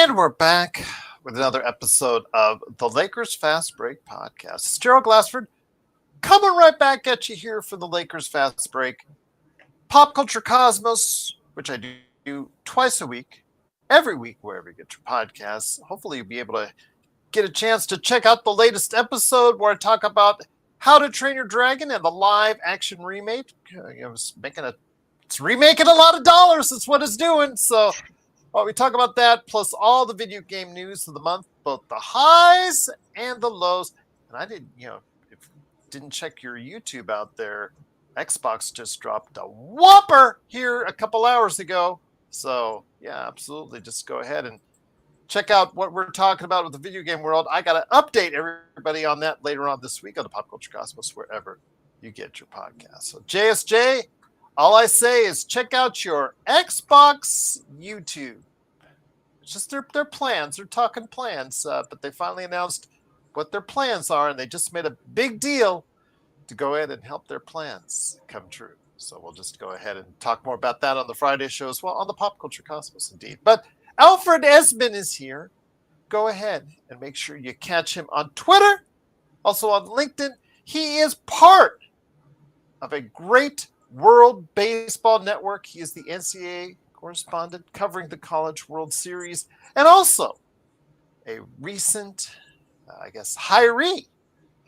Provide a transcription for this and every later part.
And we're back with another episode of the Lakers Fast Break podcast. It's Gerald Glassford coming right back at you here for the Lakers Fast Break. Pop Culture Cosmos, which I do twice a week, every week, wherever you get your podcasts. Hopefully you'll be able to get a chance to check out the latest episode where I talk about How to Train Your Dragon and the live action remake. It's remaking a lot of dollars. That's what it's doing. So we talk about that, plus all the video game news of the month, both the highs and the lows. And I didn't, if you didn't check your YouTube out there, Xbox just dropped a whopper here a couple hours ago. So, yeah, absolutely. Just go ahead and check out what we're talking about with the video game world. I got to update everybody on that later on this week on the Pop Culture Cosmos, wherever you get your podcast. So, JSJ, all I say is check out your Xbox YouTube. It's just their plans. They're talking plans, but they finally announced what their plans are, and they just made a big deal to go ahead and help their plans come true. So we'll just go ahead and talk more about that on the Friday show as well, on the Pop Culture Cosmos, indeed. But Alfred Ezman is here. Go ahead and make sure you catch him on Twitter, also on LinkedIn. He is part of a great World Baseball Network. He is the NCAA correspondent covering the College World Series, and also a recent, hiree,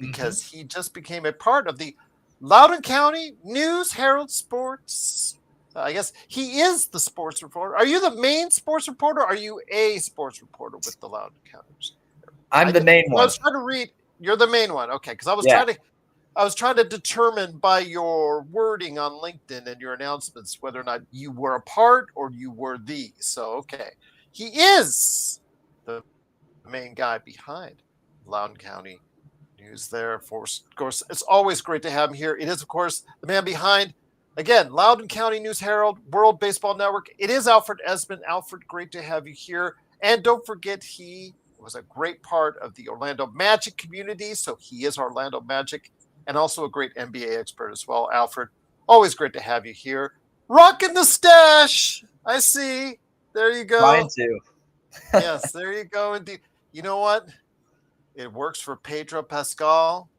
because he just became a part of the Loudoun County News Herald Sports. I guess he is the sports reporter. Are you the main sports reporter? Or are you a sports reporter with the Loudoun County News? I'm the main one. I was trying to read. You're the main one. Okay. Because I was trying to determine by your wording on LinkedIn and your announcements whether or not you were a part or you were the. So, okay. He is the main guy behind Loudoun County News there. Of course, it's always great to have him here. It is, of course, the man behind, again, Loudoun County News Herald, World Baseball Network. It is Alfred Ezman. Alfred, great to have you here. And don't forget, he was a great part of the Orlando Magic community. So he is Orlando Magic, and also a great NBA expert as well. Alfred, always great to have you here. Rocking the stash. I see. There you go. Mine too. Yes, there you go. Indeed. You know what? It works for Pedro Pascal.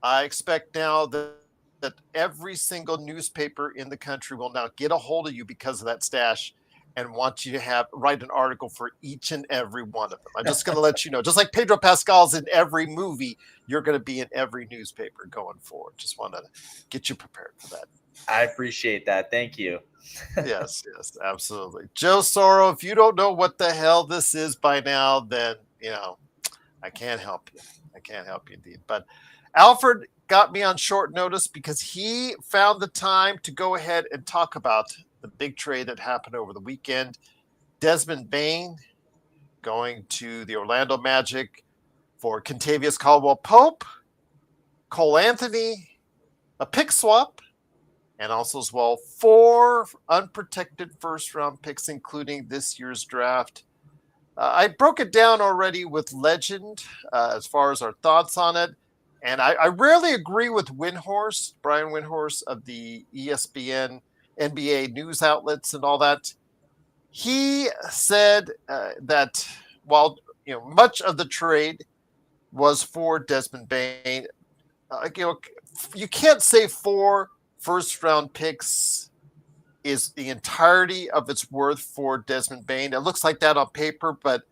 I expect now that every single newspaper in the country will now get a hold of you because of that stash and want you to write an article for each and every one of them. I'm just going to let you know, just like Pedro Pascal's in every movie, you're going to be in every newspaper going forward. Just want to get you prepared for that. I appreciate that. Thank you. Yes, absolutely. Joe Soro, if you don't know what the hell this is by now, then, I can't help you. I can't help you indeed. But Alfred got me on short notice because he found the time to go ahead and talk about the big trade that happened over the weekend. Desmond Bane going to the Orlando Magic for Kentavious Caldwell-Pope, Cole Anthony, a pick swap, and also as well 4 unprotected first-round picks, including this year's draft. I broke it down already with Legend as far as our thoughts on it. And I rarely agree with Windhorst, Brian Windhorst of the ESPN NBA news outlets and all that. He said that while much of the trade was for Desmond Bane, you can't say 4 first-round picks is the entirety of its worth for Desmond Bane. It looks like that on paper, but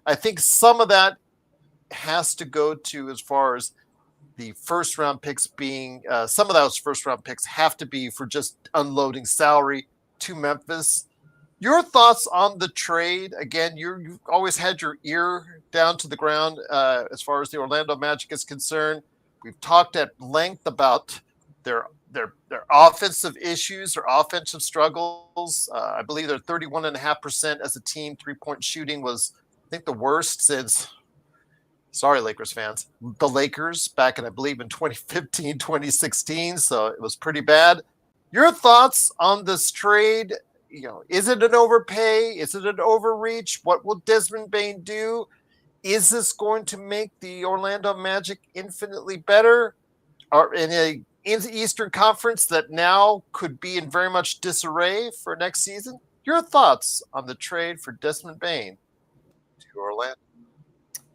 I think some of that has to go to as far as the first-round picks being some of those first-round picks have to be for just unloading salary to Memphis. Your thoughts on the trade? Again, you've always had your ear down to the ground as far as the Orlando Magic is concerned. We've talked at length about their offensive issues, their offensive struggles. I believe they're 31.5% as a team. 3-point shooting was, I think, the worst since, sorry, Lakers fans, the Lakers back in, I believe, in 2015, 2016. So it was pretty bad. Your thoughts on this trade? Is it an overpay? Is it an overreach? What will Desmond Bane do? Is this going to make the Orlando Magic infinitely better? Or in the Eastern Conference that now could be in very much disarray for next season? Your thoughts on the trade for Desmond Bane to to Orlando?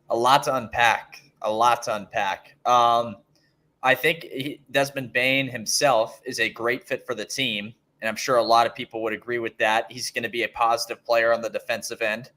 A lot to unpack. A lot to unpack. I think Desmond Bane himself is a great fit for the team, and I'm sure a lot of people would agree with that. He's going to be a positive player on the defensive end.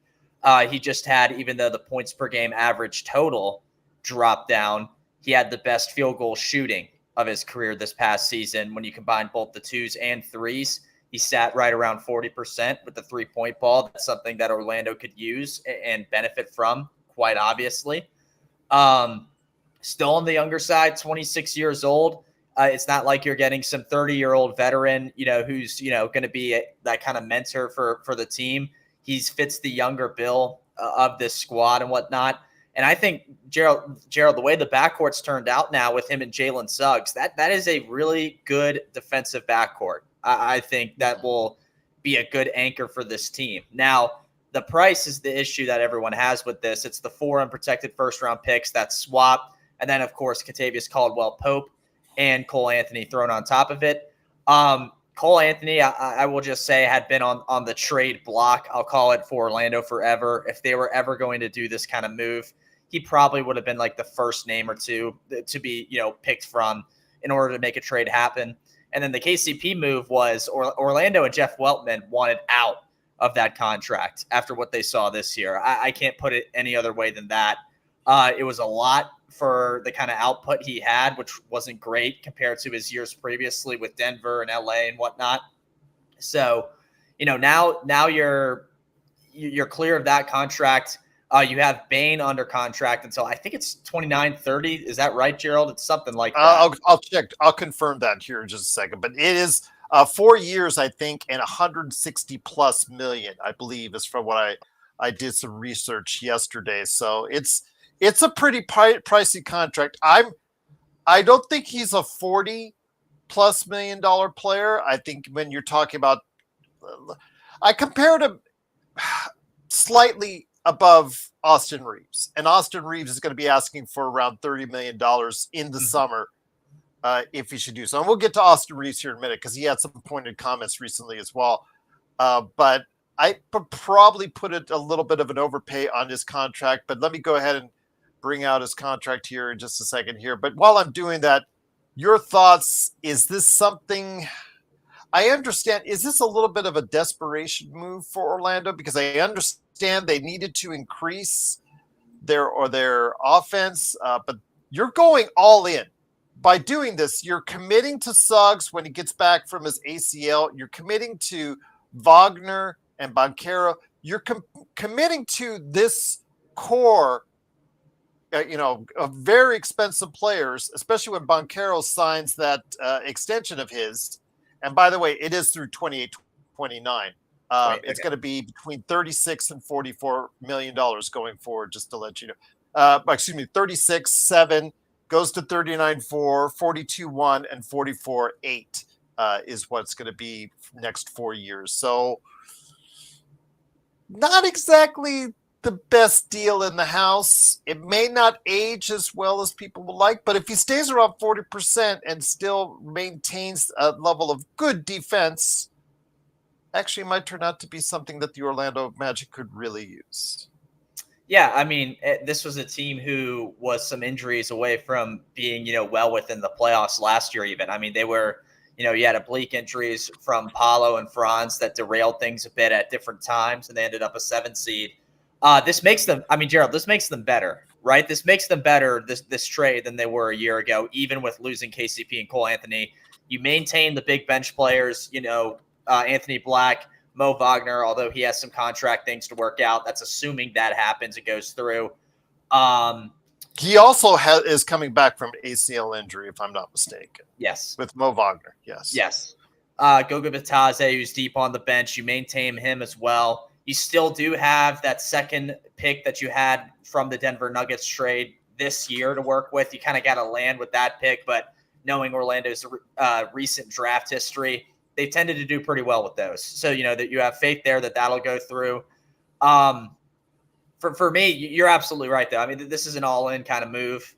He just had, even though the points per game average total dropped down, he had the best field goal shooting of his career this past season. When you combine both the twos and threes, he sat right around 40% with the 3-point ball. That's something that Orlando could use and benefit from, quite obviously. Still on the younger side, 26 years old. It's not like you're getting some 30-year-old veteran, who's, going to be that kind of mentor for the team. He fits the younger bill of this squad and whatnot. And I think, Gerald, the way the backcourt's turned out now with him and Jalen Suggs, that is a really good defensive backcourt. I think that will be a good anchor for this team. Now, the price is the issue that everyone has with this. It's the 4 unprotected first-round picks, that swap, and then, of course, Kentavious Caldwell-Pope and Cole Anthony thrown on top of it. Cole Anthony, I will just say, had been on the trade block, I'll call it, for Orlando forever. If they were ever going to do this kind of move, he probably would have been like the first name or two to be, picked from in order to make a trade happen. And then the KCP move was Orlando and Jeff Weltman wanted out of that contract after what they saw this year. I can't put it any other way than that. It was a lot for the kind of output he had, which wasn't great compared to his years previously with Denver and LA and whatnot. So, now you're clear of that contract. You have Bane under contract until I think it's 29-30. Is that right, Gerald? It's something like that. I'll check. I'll confirm that here in just a second. But it is 4 years, I think, and 160+ million, I believe, is from what I did some research yesterday. So it's a pretty pricey contract. I don't think he's a $40+ million player. I think when you're talking about, I compared him slightly above Austin Reeves, and Austin Reeves is going to be asking for around $30 million in the summer if he should do so. And we'll get to Austin Reeves here in a minute because he had some pointed comments recently as well. But I probably put it a little bit of an overpay on his contract. But let me go ahead and bring out his contract here in just a second here. But while I'm doing that, your thoughts, is this something I understand? Is this a little bit of a desperation move for Orlando? Because I understand they needed to increase their offense, but you're going all in. By doing this, you're committing to Suggs when he gets back from his ACL. You're committing to Wagner and Banchero. You're committing to this core of very expensive players, especially when Banchero signs that extension of his. And by the way, it is through 28-29. It's going to be between $36 and $44 million going forward, just to let you know. 36.7 goes to 39.4, 42.1, and 44.8 is what's going to be next 4 years. So not exactly the best deal in the house. It may not age as well as people would like, but if he stays around 40% and still maintains a level of good defense, actually might turn out to be something that the Orlando Magic could really use. Yeah, I mean, this was a team who was some injuries away from being, well within the playoffs last year even. I mean, they were, you had oblique injuries from Paolo and Franz that derailed things a bit at different times, and they ended up a 7 seed. This makes them, Gerald, this makes them better, right? This makes them better, this trade, than they were a year ago, even with losing KCP and Cole Anthony. You maintain the big bench players, Anthony Black, Mo Wagner, although he has some contract things to work out. That's assuming that happens, it goes through. He also is coming back from ACL injury, if I'm not mistaken. Yes. With Mo Wagner, yes. Yes. Goga Bitadze, who's deep on the bench, you maintain him as well. You still do have that second pick that you had from the Denver Nuggets trade this year to work with. You kind of got to land with that pick, but knowing Orlando's recent draft history, they tended to do pretty well with those. So, that you have faith there that that'll go through. For me, you're absolutely right, though. I mean, this is an all-in kind of move.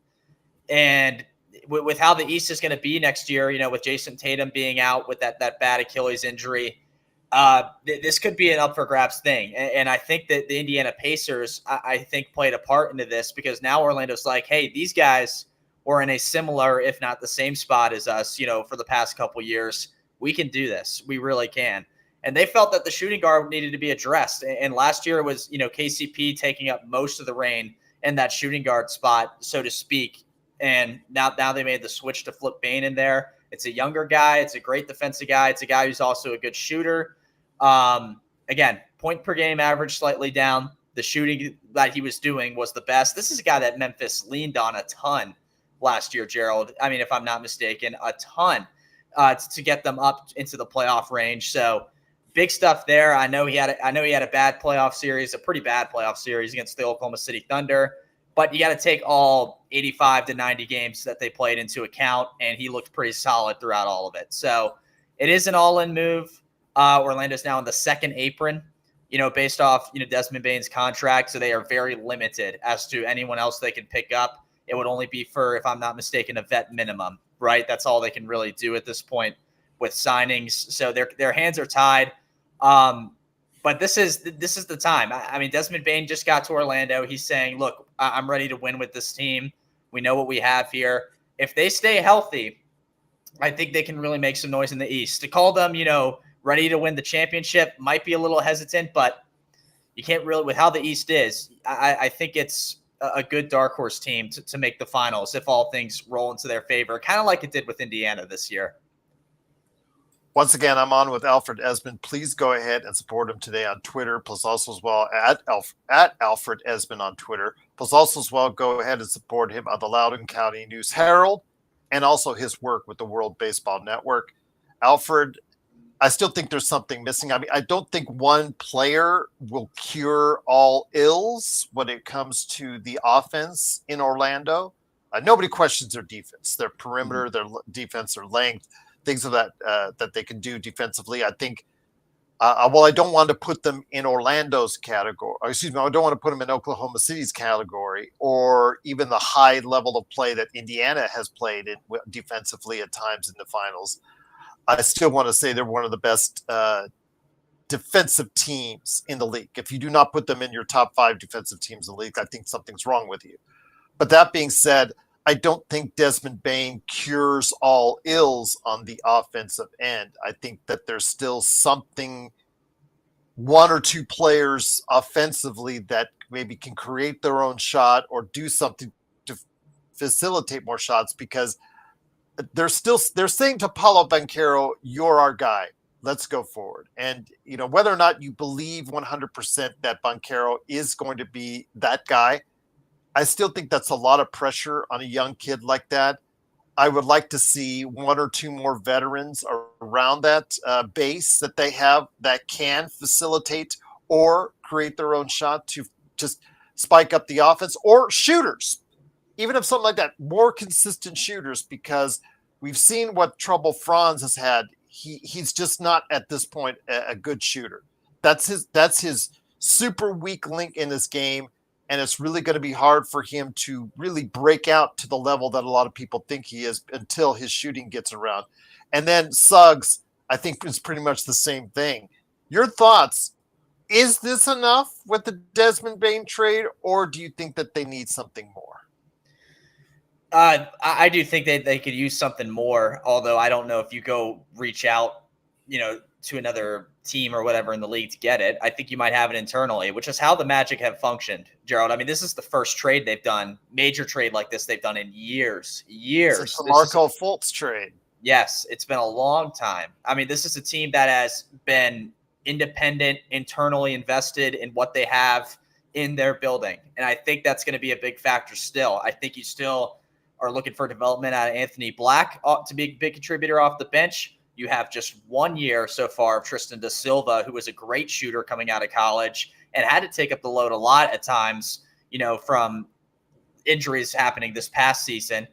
And with how the East is going to be next year, with Jason Tatum being out with that bad Achilles injury, This could be an up for grabs thing. And I think that the Indiana Pacers, I think, played a part into this because now Orlando's like, hey, these guys were in a similar, if not the same spot as us, for the past couple years. We can do this. We really can. And they felt that the shooting guard needed to be addressed. And last year it was, KCP taking up most of the reign in that shooting guard spot, so to speak. And now they made the switch to flip Bane in there. It's a younger guy. It's a great defensive guy. It's a guy who's also a good shooter. Again, point per game average slightly down. The shooting that he was doing was the best. This is a guy that Memphis leaned on a ton last year, Gerald. I mean, if I'm not mistaken, a ton to get them up into the playoff range. So big stuff there. I know he had a bad playoff series, a pretty bad playoff series against the Oklahoma City Thunder. But you got to take all 85 to 90 games that they played into account, and he looked pretty solid throughout all of it. So it is an all-in move. Orlando's now in the second apron, based off, Desmond Bane's contract. So they are very limited as to anyone else they can pick up. It would only be for, if I'm not mistaken, a vet minimum, right? That's all they can really do at this point with signings. So their hands are tied. But this is the time. I mean, Desmond Bane just got to Orlando. He's saying, look, I'm ready to win with this team. We know what we have here. If they stay healthy, I think they can really make some noise in the East. To call them, ready to win the championship might be a little hesitant, but you can't really, with how the East is, I think it's a good dark horse team to make the finals if all things roll into their favor, kind of like it did with Indiana this year. Once again, I'm on with Alfred Ezman. Please go ahead and support him today on Twitter, plus also as well at Alfred Ezman on Twitter. Plus also as well, go ahead and support him on the Loudoun County News Herald and also his work with the World Baseball Network. Alfred, I still think there's something missing. I mean, I don't think one player will cure all ills when it comes to the offense in Orlando. Nobody questions their defense, their perimeter, their defense, their length, things of that that they can do defensively. I think, well, I don't want to put them in Orlando's category. Excuse me, I don't want to put them in Oklahoma City's category or even the high level of play that Indiana has played in defensively at times in the finals. I still want to say they're one of the best defensive teams in the league. If you do not put them in your top 5 defensive teams in the league, I think something's wrong with you. But that being said, I don't think Desmond Bane cures all ills on the offensive end. I think that there's still something, one or two players offensively that maybe can create their own shot or do something to facilitate more shots, because they're saying to Paulo Banchero, you're our guy. Let's go forward. And, whether or not you believe 100% that Banchero is going to be that guy, I still think that's a lot of pressure on a young kid like that. I would like to see one or two more veterans around that base that they have that can facilitate or create their own shot to just spike up the offense, or shooters, even if something like that, more consistent shooters, because we've seen what trouble Franz has had. He's just not at this point a good shooter. That's his super weak link in this game. And it's really going to be hard for him to really break out to the level that a lot of people think he is until his shooting gets around. And then Suggs, I think, is pretty much the same thing. Your thoughts? Is this enough with the Desmond Bane trade, or do you think that they need something more? I do think they could use something more, although I don't know if you go reach out, to another team or whatever in the league to get it. I think you might have it internally, which is how the Magic have functioned, Gerald. I mean, this is the first trade they've done, major trade like this they've done in years. It's the Markelle Fultz trade. Yes, it's been a long time. I mean, this is a team that has been independent, internally invested in what they have in their building. And I think that's going to be a big factor still. I think you still are looking for development out of Anthony Black to be a big contributor off the bench. You have just 1 year so far of Tristan da Silva, who was a great shooter coming out of college and had to take up the load a lot at times, from injuries happening this past season.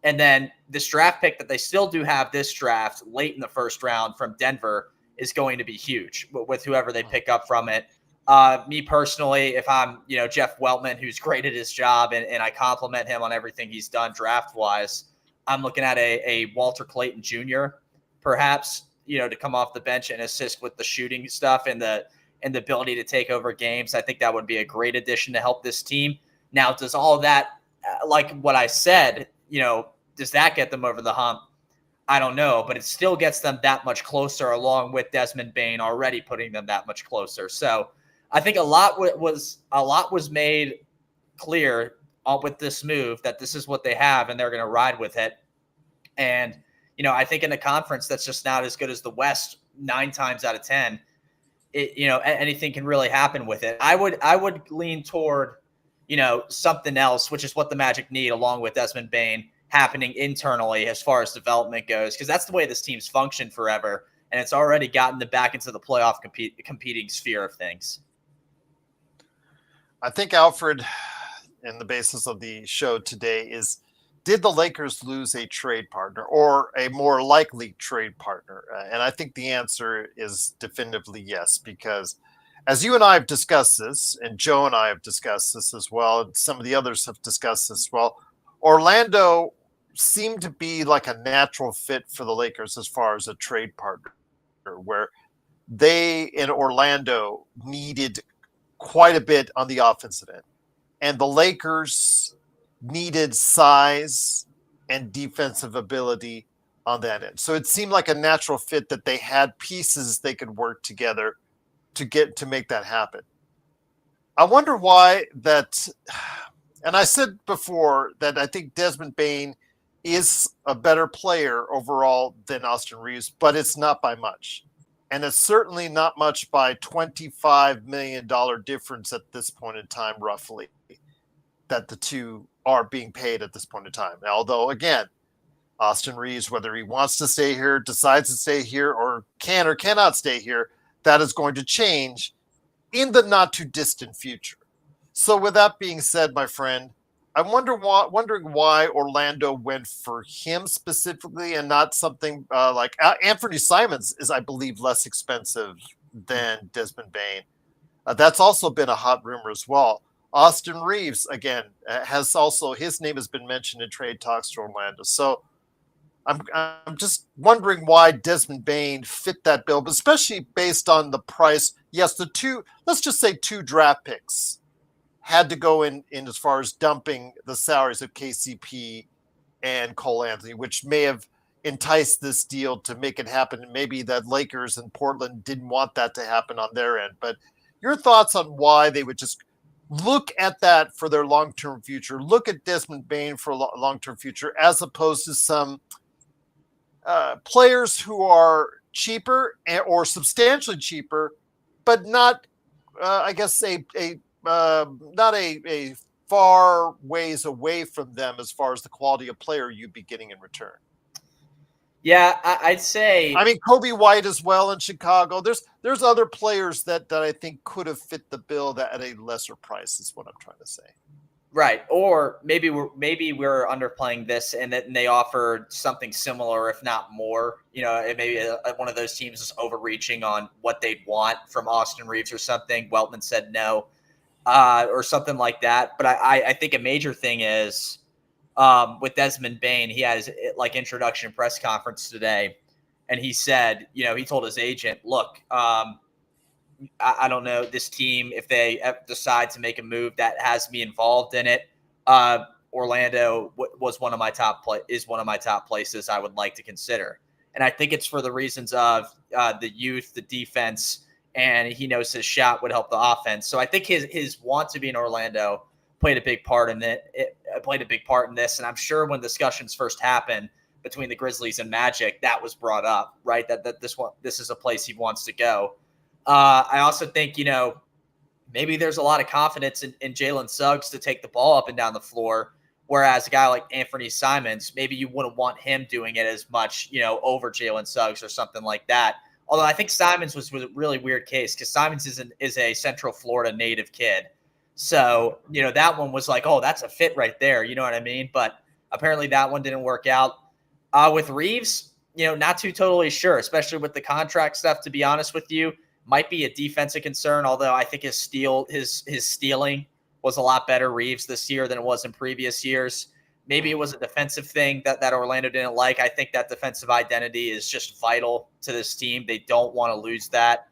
And then this draft pick that they still do have this draft late in the first round from Denver is going to be huge with whoever they pick up from it. Me personally, if I'm, Jeff Weltman, who's great at his job and I compliment him on everything he's done draft wise, I'm looking at a Walter Clayton Jr., perhaps to come off the bench and assist with the shooting stuff and the ability to take over games. I think that would be a great addition to help this team. Now, does all of that, like what I said, does that get them over the hump? I don't know, but it still gets them that much closer, along with Desmond Bane already putting them that much closer. So I think a lot was made clear with this move, that this is what they have and they're going to ride with it. And, I think in the conference that's just not as good as the West 9 times out of 10. Anything can really happen with it. I would lean toward, something else, which is what the Magic need, along with Desmond Bane, happening internally as far as development goes, because that's the way this team's functioned forever, and it's already gotten them back into the playoff competing sphere of things. I think, Alfred, and the basis of the show today is, did the Lakers lose a trade partner, or a more likely trade partner? And I think the answer is definitively yes, because as you and I have discussed this, and Joe and I have discussed this as well, and some of the others have discussed this as well, Orlando seemed to be like a natural fit for the Lakers as far as a trade partner, where they in Orlando needed quite a bit on the offensive end, and the Lakers needed size and defensive ability on that end. So it seemed like a natural fit that they had pieces they could work together to make that happen. I wonder why that, and I said before that I think Desmond Bane is a better player overall than Austin Reeves, but it's not by much. And it's certainly not much by $25 million difference at this point in time, roughly, that the two are being paid at this point in time. Although, again, Austin Reeves, whether he wants to stay here, decides to stay here, or can or cannot stay here, that is going to change in the not too distant future. So with that being said, my friend, I'm wondering why Orlando went for him specifically and not something like Anthony Simons is, I believe, less expensive than Desmond Bane. That's also been a hot rumor as well. Austin Reeves, again, has also, his name has been mentioned in trade talks to Orlando. So I'm just wondering why Desmond Bane fit that bill, but especially based on the price. Yes, let's just say 2 draft picks had to go in as far as dumping the salaries of KCP and Cole Anthony, which may have enticed this deal to make it happen. And maybe that Lakers and Portland didn't want that to happen on their end. But your thoughts on why they would just look at that for their long-term future, look at Desmond Bane for a long-term future, as opposed to some players who are cheaper or substantially cheaper, but not, I guess, not a far ways away from them as far as the quality of player you'd be getting in return. Yeah, I'd say. I mean, Kobe White as well in Chicago. There's other players that I think could have fit the bill that at a lesser price is what I'm trying to say. Right, or maybe we're underplaying this, and that they offered something similar, if not more. Maybe one of those teams is overreaching on what they'd want from Austin Reeves or something. Weltman said no, or something like that. But I think a major thing is with Desmond Bane. He had his introduction press conference today, and he said, he told his agent, "Look, I don't know this team, if they decide to make a move that has me involved in it. Orlando is one of my top places I would like to consider." And I think it's for the reasons of the youth, the defense, and he knows his shot would help the offense. So I think his want to be in Orlando played a big part in it. It played a big part in this. And I'm sure when discussions first happened between the Grizzlies and Magic, that was brought up, right? That this is a place he wants to go. I also think, maybe there's a lot of confidence in Jalen Suggs to take the ball up and down the floor, whereas a guy like Anthony Simons, maybe you wouldn't want him doing it as much, over Jalen Suggs or something like that. Although I think Simons was a really weird case because Simons is a Central Florida native kid. So, that one was like, oh, that's a fit right there. You know what I mean? But apparently that one didn't work out. With Reeves, not too totally sure, especially with the contract stuff, to be honest with you. Might be a defensive concern, although I think his stealing was a lot better, Reeves, this year than it was in previous years. Maybe it was a defensive thing that Orlando didn't like. I think that defensive identity is just vital to this team. They don't want to lose that.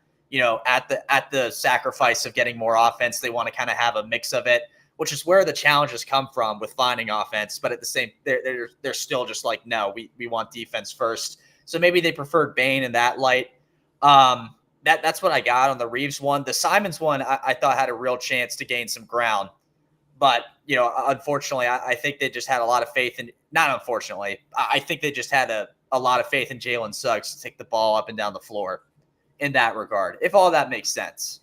At the sacrifice of getting more offense, they want to kind of have a mix of it, which is where the challenges come from with finding offense. But at the same, they're still just like, no, we want defense first. So maybe they preferred Bane in that light. That's what I got on the Reeves one. The Simons one, I thought had a real chance to gain some ground. But, unfortunately, I think they just had a lot of faith in – not unfortunately. I think they just had a lot of faith in Jalen Suggs to take the ball up and down the floor in that regard, if all that makes sense.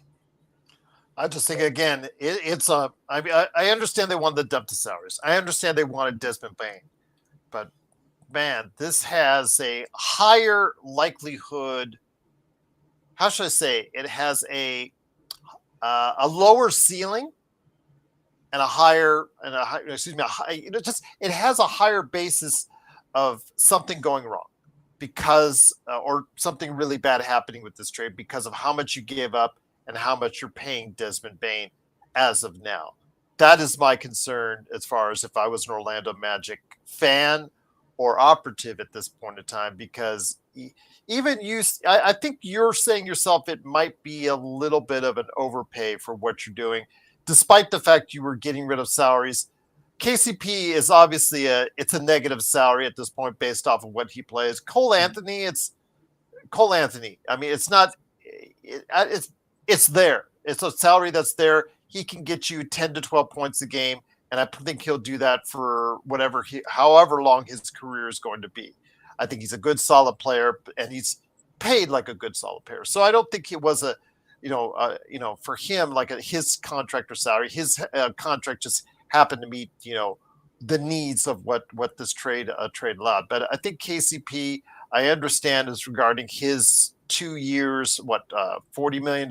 I just think, again, I understand they wanted the depth of salaries. I understand they wanted Desmond Bane. But, man, this has a higher likelihood – how should I say? It has a lower ceiling and it has a higher basis of something going wrong because or something really bad happening with this trade because of how much you gave up and how much you're paying Desmond Bane as of now. That is my concern as far as if I was an Orlando Magic fan or operative at this point in time, because even I think you're saying yourself it might be a little bit of an overpay for what you're doing. Despite the fact you were getting rid of salaries, KCP is obviously it's a negative salary at this point based off of what he plays. Cole Anthony, it's Cole Anthony. I mean, it's not. It's there. It's a salary that's there. He can get you 10 to 12 points a game, and I think he'll do that for however long his career is going to be. I think he's a good, solid player, and he's paid like a good, solid player. So I don't think it was for him, like his contract or salary, his contract just happened to meet, the needs of what this trade allowed. But I think KCP, I understand, is regarding his 2 years, $40 million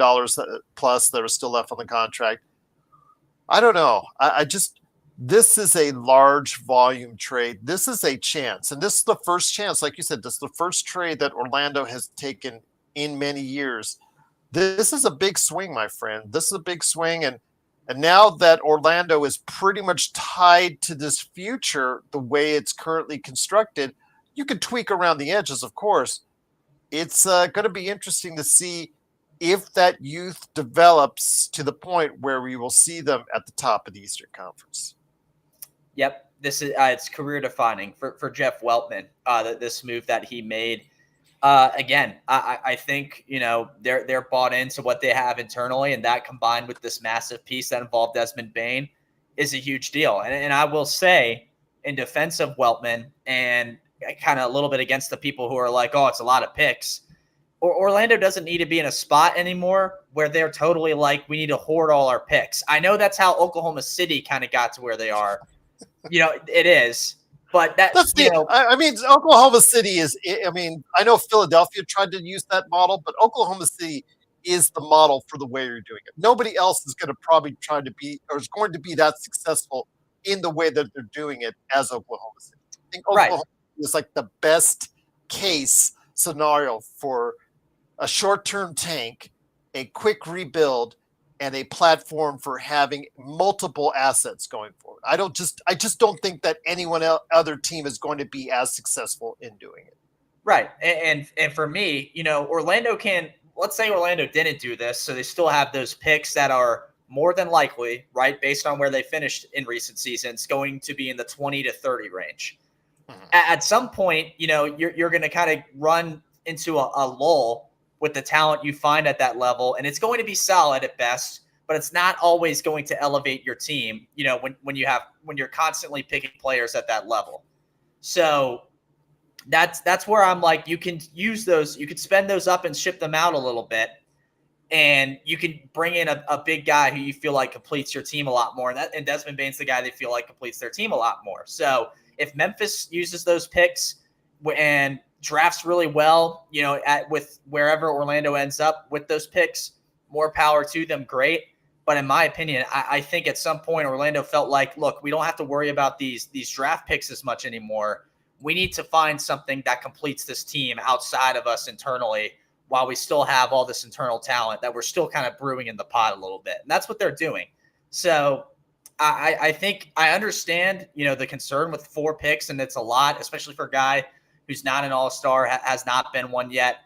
plus that are still left on the contract. I don't know. This is a large volume trade. This is a chance. And this is the first chance, like you said, this is the first trade that Orlando has taken in many years. This is a big swing, my friend. This is a big swing. And now that Orlando is pretty much tied to this future, the way it's currently constructed, you can tweak around the edges, of course. It's going to be interesting to see if that youth develops to the point where we will see them at the top of the Eastern Conference. Yep. This is it's career defining for Jeff Weltman, this move that he made. Again, I think, they're bought into what they have internally, and that combined with this massive piece that involved Desmond Bane is a huge deal. And I will say, in defense of Weltman and kind of a little bit against the people who are like, oh, it's a lot of picks, Orlando doesn't need to be in a spot anymore where they're totally like, we need to hoard all our picks. I know that's how Oklahoma City kind of got to where they are. It is. But I mean, Oklahoma City is, I know Philadelphia tried to use that model, but Oklahoma City is the model for the way you're doing it. Nobody else is going to probably try to be, or is going to be that successful in the way that they're doing it as Oklahoma City. I think Oklahoma is like the best case scenario for a short-term tank, a quick rebuild, and a platform for having multiple assets going forward. I just don't think that other team is going to be as successful in doing it. Right. And for me, let's say Orlando didn't do this. So they still have those picks that are more than likely, right, based on where they finished in recent seasons, going to be in the 20 to 30 range. Mm-hmm. At some point, you're going to kind of run into a lull with the talent you find at that level. And it's going to be solid at best, but it's not always going to elevate your team, when you're constantly picking players at that level. So that's where I'm like, you can use those, you could spend those up and ship them out a little bit. And you can bring in a big guy who you feel like completes your team a lot more. And Desmond Bane's the guy they feel like completes their team a lot more. So if Memphis uses those picks and drafts really well, with wherever Orlando ends up with those picks, more power to them, great. But in my opinion, I think at some point Orlando felt like, look, we don't have to worry about these draft picks as much anymore. We need to find something that completes this team outside of us internally, while we still have all this internal talent that we're still kind of brewing in the pot a little bit. And that's what they're doing. So I think I understand, the concern with 4 picks, and it's a lot, especially for a guy who's not an all-star, has not been one yet.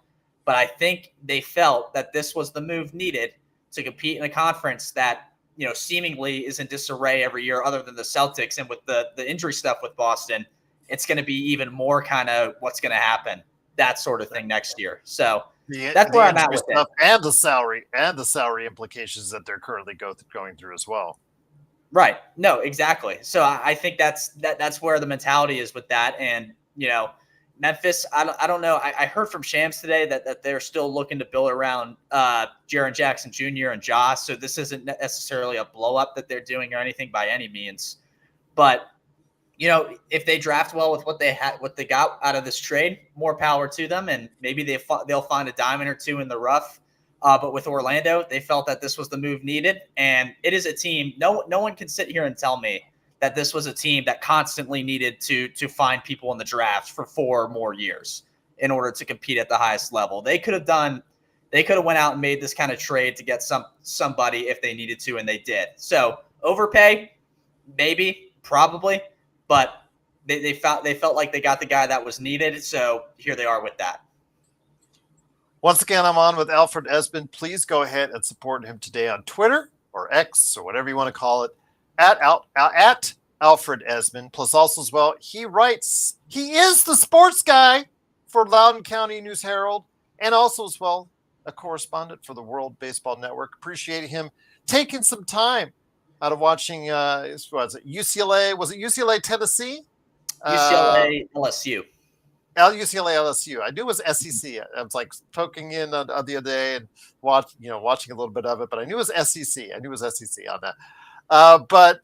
But I think they felt that this was the move needed to compete in a conference that, seemingly is in disarray every year other than the Celtics. And with the injury stuff with Boston, it's going to be even more kind of what's going to happen, that sort of thing next year. So that's where I'm at with it. And the salary implications that they're currently going through as well. Right. No, exactly. So I think that's where the mentality is with that. And, Memphis, I don't know. I heard from Shams today that they're still looking to build around Jaren Jackson Jr. and Josh. So this isn't necessarily a blow up that they're doing or anything by any means. But, if they draft well with what they got out of this trade, more power to them. And maybe they'll find a diamond or two in the rough. But with Orlando, they felt that this was the move needed. And it is a team. No one can sit here and tell me that this was a team that constantly needed to find people in the draft for 4 more years in order to compete at the highest level. They could have went out and made this kind of trade to get somebody if they needed to, and they did. So overpay, maybe, probably, but they felt like they got the guy that was needed. So here they are with that. Once again, I'm on with Alfred Ezman. Please go ahead and support him today on Twitter or X or whatever you want to call it, at Alfred Ezman. Plus also as well, he is the sports guy for Loudoun County News Herald, and also as well, a correspondent for the World Baseball Network. Appreciate him taking some time out of watching, was it UCLA, Tennessee? UCLA, LSU. UCLA LSU. I knew it was SEC. I was like poking in on the other day and watching a little bit of it, but I knew it was SEC. I knew it was SEC on that. But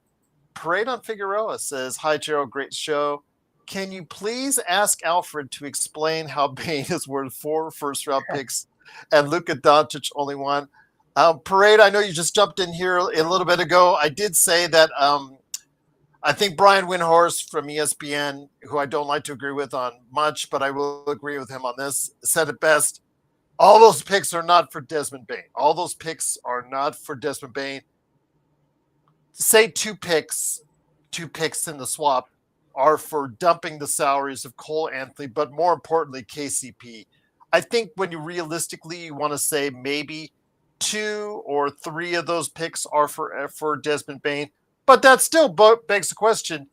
Parade on Figueroa says, "Hi Gerald, great show. Can you please ask Alfred to explain how Bane is worth 4 first-round picks and Luka Doncic only 1?" Parade, I know you just jumped in here a little bit ago. I did say that I think Brian Windhorst from ESPN, who I don't like to agree with on much, but I will agree with him on this, said it best. All those picks are not for Desmond Bane. All those picks are not for Desmond Bane. Say 2 picks in the swap are for dumping the salaries of Cole Anthony, but more importantly, KCP. I think when you realistically, you want to say maybe 2 or 3 of those picks are for Desmond Bane. But that still begs the question,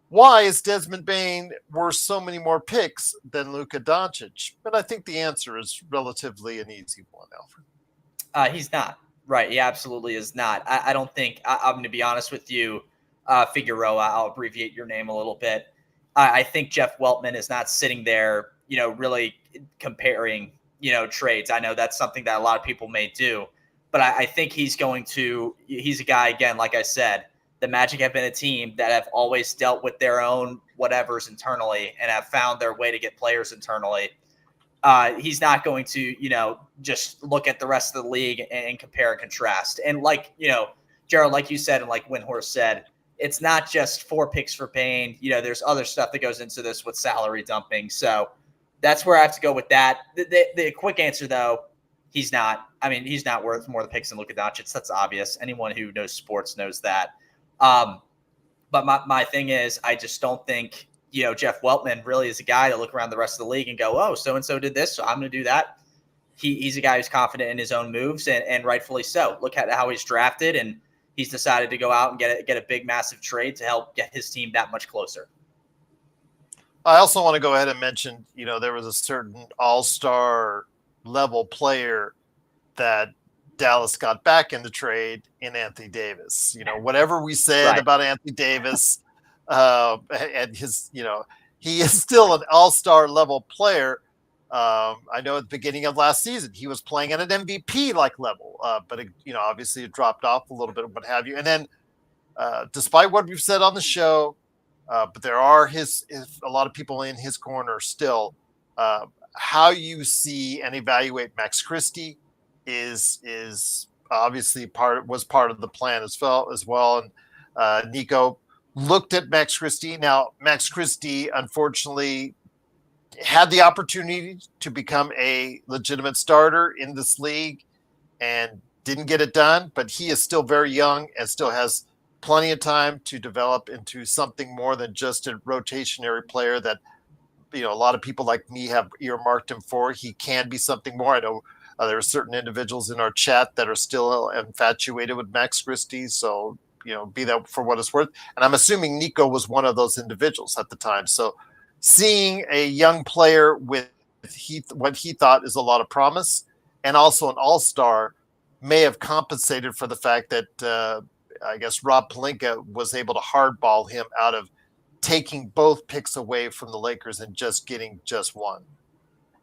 why is Desmond Bane worth so many more picks than Luka Doncic? But I think the answer is relatively an easy one, Alfred. He's not. Right. He absolutely is not. I don't think – I'm going to be honest with you, Figueroa. I'll abbreviate your name a little bit. I think Jeff Weltman is not sitting there, really comparing, trades. I know that's something that a lot of people may do. But I think he's a guy, again, like I said, the Magic have been a team that have always dealt with their own whatevers internally and have found their way to get players internally. He's not going to, just look at the rest of the league and compare and contrast. And Gerald, like you said, and like Windhorst said, it's not just 4 picks for Bane. There's other stuff that goes into this with salary dumping. So that's where I have to go with that. The quick answer, though, he's not. I mean, he's not worth more the picks than Luka Doncic. That's obvious. Anyone who knows sports knows that. But my thing is, I just don't think, Jeff Weltman really is a guy to look around the rest of the league and go, oh, so-and-so did this, so I'm going to do that. He's a guy who's confident in his own moves, and rightfully so. Look at how he's drafted, and he's decided to go out and get a big, massive trade to help get his team that much closer. I also want to go ahead and mention, there was a certain all-star level player that Dallas got back in the trade in Anthony Davis. Whatever we said about Anthony Davis and his, he is still an all-star level player. I know at the beginning of last season, he was playing at an MVP-like level, but obviously it dropped off a little bit, what have you. And then despite what we've said on the show, but there are a lot of people in his corner still, how you see and evaluate Max Christie is obviously was part of the plan as well. And Nico looked at Max Christie. Now, Max Christie, unfortunately, had the opportunity to become a legitimate starter in this league and didn't get it done, but he is still very young and still has plenty of time to develop into something more than just a rotationary player that, a lot of people like me have earmarked him for. He can be something more. I know there are certain individuals in our chat that are still infatuated with Max Christie. So, be that for what it's worth. And I'm assuming Nico was one of those individuals at the time. So seeing a young player with what he thought is a lot of promise and also an all-star may have compensated for the fact that I guess Rob Pelinka was able to hardball him out of taking both picks away from the Lakers and just getting just one.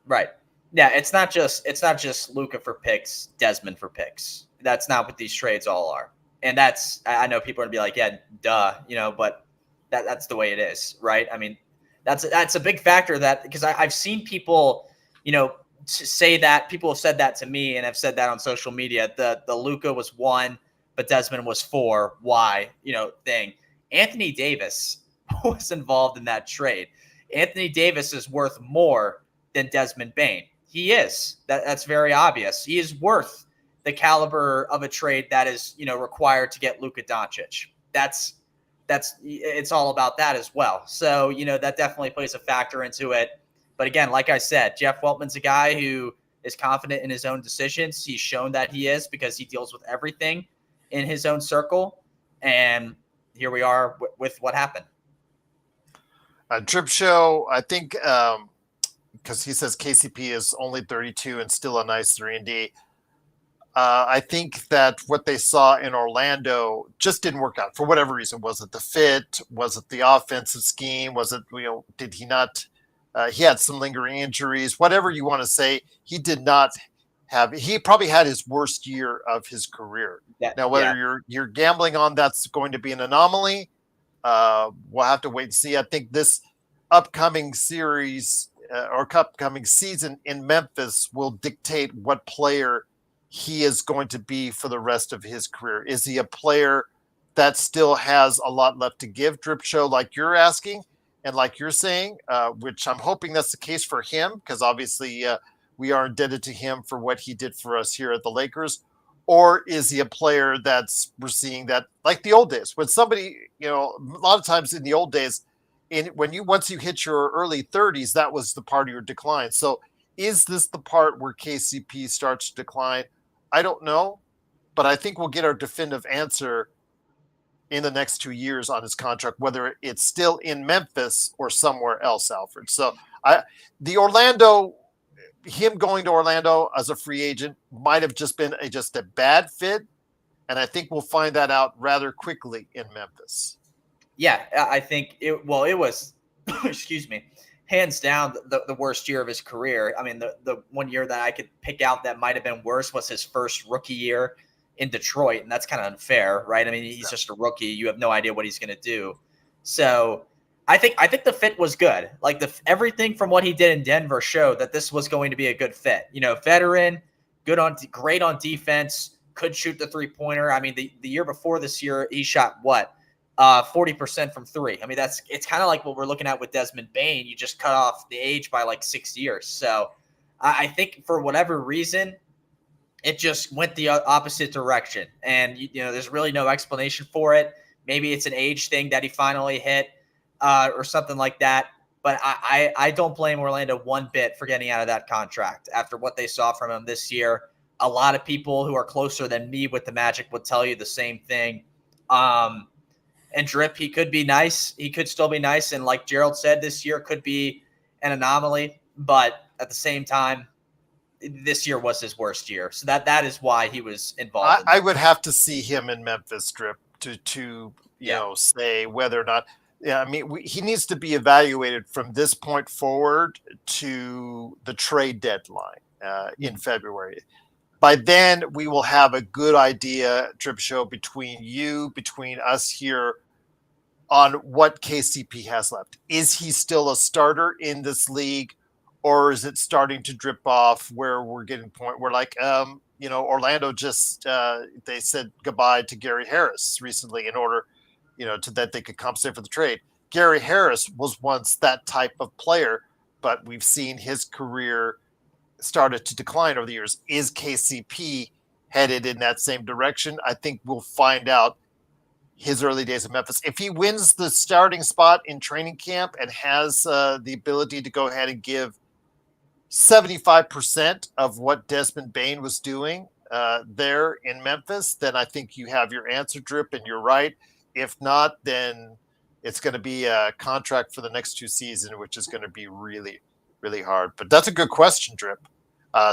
Right. Yeah, it's not just Luka for picks, Desmond for picks. That's not what these trades all are. And I know people are gonna be like, yeah, duh, but that's the way it is, right? I mean, that's a big factor because I've seen people, say that. People have said that to me and have said that on social media. The Luka was 1, but Desmond was 4. Why? Thing. Anthony Davis was involved in that trade. Anthony Davis is worth more than Desmond Bane. He is. That's very obvious. He is worth the caliber of a trade that is, required to get Luka Doncic. It's all about that as well. So, that definitely plays a factor into it. But again, like I said, Jeff Weltman's a guy who is confident in his own decisions. He's shown that he is because he deals with everything in his own circle. And here we are with what happened. Drip Show, I think, because he says KCP is only 32 and still a nice 3-and-D. I think that what they saw in Orlando just didn't work out for whatever reason. Was it the fit? Was it the offensive scheme? Was it, did he not? He had some lingering injuries. Whatever you want to say, he did not have. He probably had his worst year of his career. Yeah, now, whether you're gambling on that's going to be an anomaly, we'll have to wait and see. I think this upcoming series or upcoming season in Memphis will dictate what player he is going to be for the rest of his career. Is he a player that still has a lot left to give, Drip Show, like you're asking and like you're saying, which I'm hoping that's the case for him, because obviously we are indebted to him for what he did for us here at the Lakers? Or is he a player we're seeing that like the old days when somebody, a lot of times in the old days, once you hit your early 30s, that was the part of your decline. So is this the part where KCP starts to decline? I don't know, but I think we'll get our definitive answer in the next 2 years on his contract, whether it's still in Memphis or somewhere else, Alfred. So him going to Orlando as a free agent might have just been just a bad fit. And I think we'll find that out rather quickly in Memphis. Yeah, I think it was, excuse me, hands down the worst year of his career. I mean, the one year that I could pick out that might have been worse was his first rookie year in Detroit. And that's kind of unfair, right? I mean, he's just a rookie. You have no idea what he's going to do. So I think the fit was good. Like everything from what he did in Denver showed that this was going to be a good fit. Veteran, great on defense, could shoot the 3-pointer. I mean, the year before this year, he shot 40% from 3. I mean, it's kind of like what we're looking at with Desmond Bane. You just cut off the age by like 6 years. So I think for whatever reason, it just went the opposite direction. And, there's really no explanation for it. Maybe it's an age thing that he finally hit or something like that. But I don't blame Orlando one bit for getting out of that contract after what they saw from him this year. A lot of people who are closer than me with the Magic would tell you the same thing. And Drip, he could be nice. He could still be nice. And like Gerald said, this year could be an anomaly. But at the same time, this year was his worst year. So that is why he was involved. I would have to see him in Memphis, Drip, to say whether or not. Yeah, I mean, he needs to be evaluated from this point forward to the trade deadline in February. By then, we will have a good idea, Drip Show, between us here on what KCP has left. Is he still a starter in this league, or is it starting to drip off where we're getting point where Orlando just they said goodbye to Gary Harris recently in order that they could compensate for the trade. Gary Harris was once that type of player, but we've seen his career started to decline over the years. Is KCP headed in that same direction? I think we'll find out his early days in Memphis. If he wins the starting spot in training camp and has the ability to go ahead and give 75% of what Desmond Bane was doing there in Memphis, then I think you have your answer, Drip, and you're right. If not, then it's going to be a contract for the next 2 seasons, which is going to be really, really hard. But that's a good question, Drip.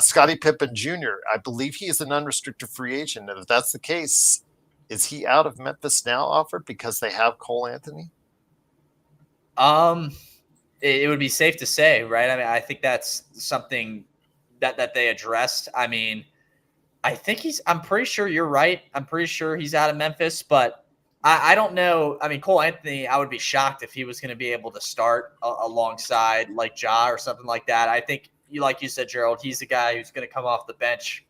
Scottie Pippen Jr., I believe he is an unrestricted free agent. And if that's the case, is he out of Memphis now, Alfred, because they have Cole Anthony? It would be safe to say, right? I mean, I think that's something that they addressed. I mean, I'm pretty sure you're right. I'm pretty sure he's out of Memphis, but I don't know. I mean, Cole Anthony, I would be shocked if he was going to be able to start alongside like Ja or something like that. I think, like you said, Gerald, he's the guy who's going to come off the bench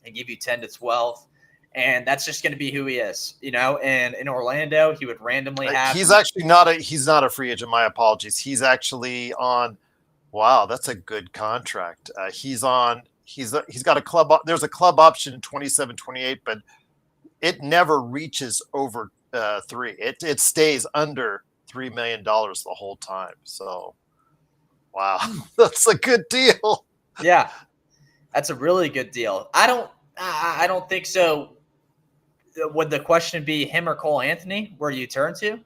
and give you 10 to 12. And that's just going to be who he is, And in Orlando, he would randomly have. He's actually not a free agent. My apologies. He's actually on. Wow, that's a good contract. He's got a club. There's a club option in 27-28, but it never reaches over 3. It stays under $3 million the whole time. So, wow, that's a good deal. Yeah, that's a really good deal. I don't think so. Would the question be him or Cole Anthony? Where do you turn to?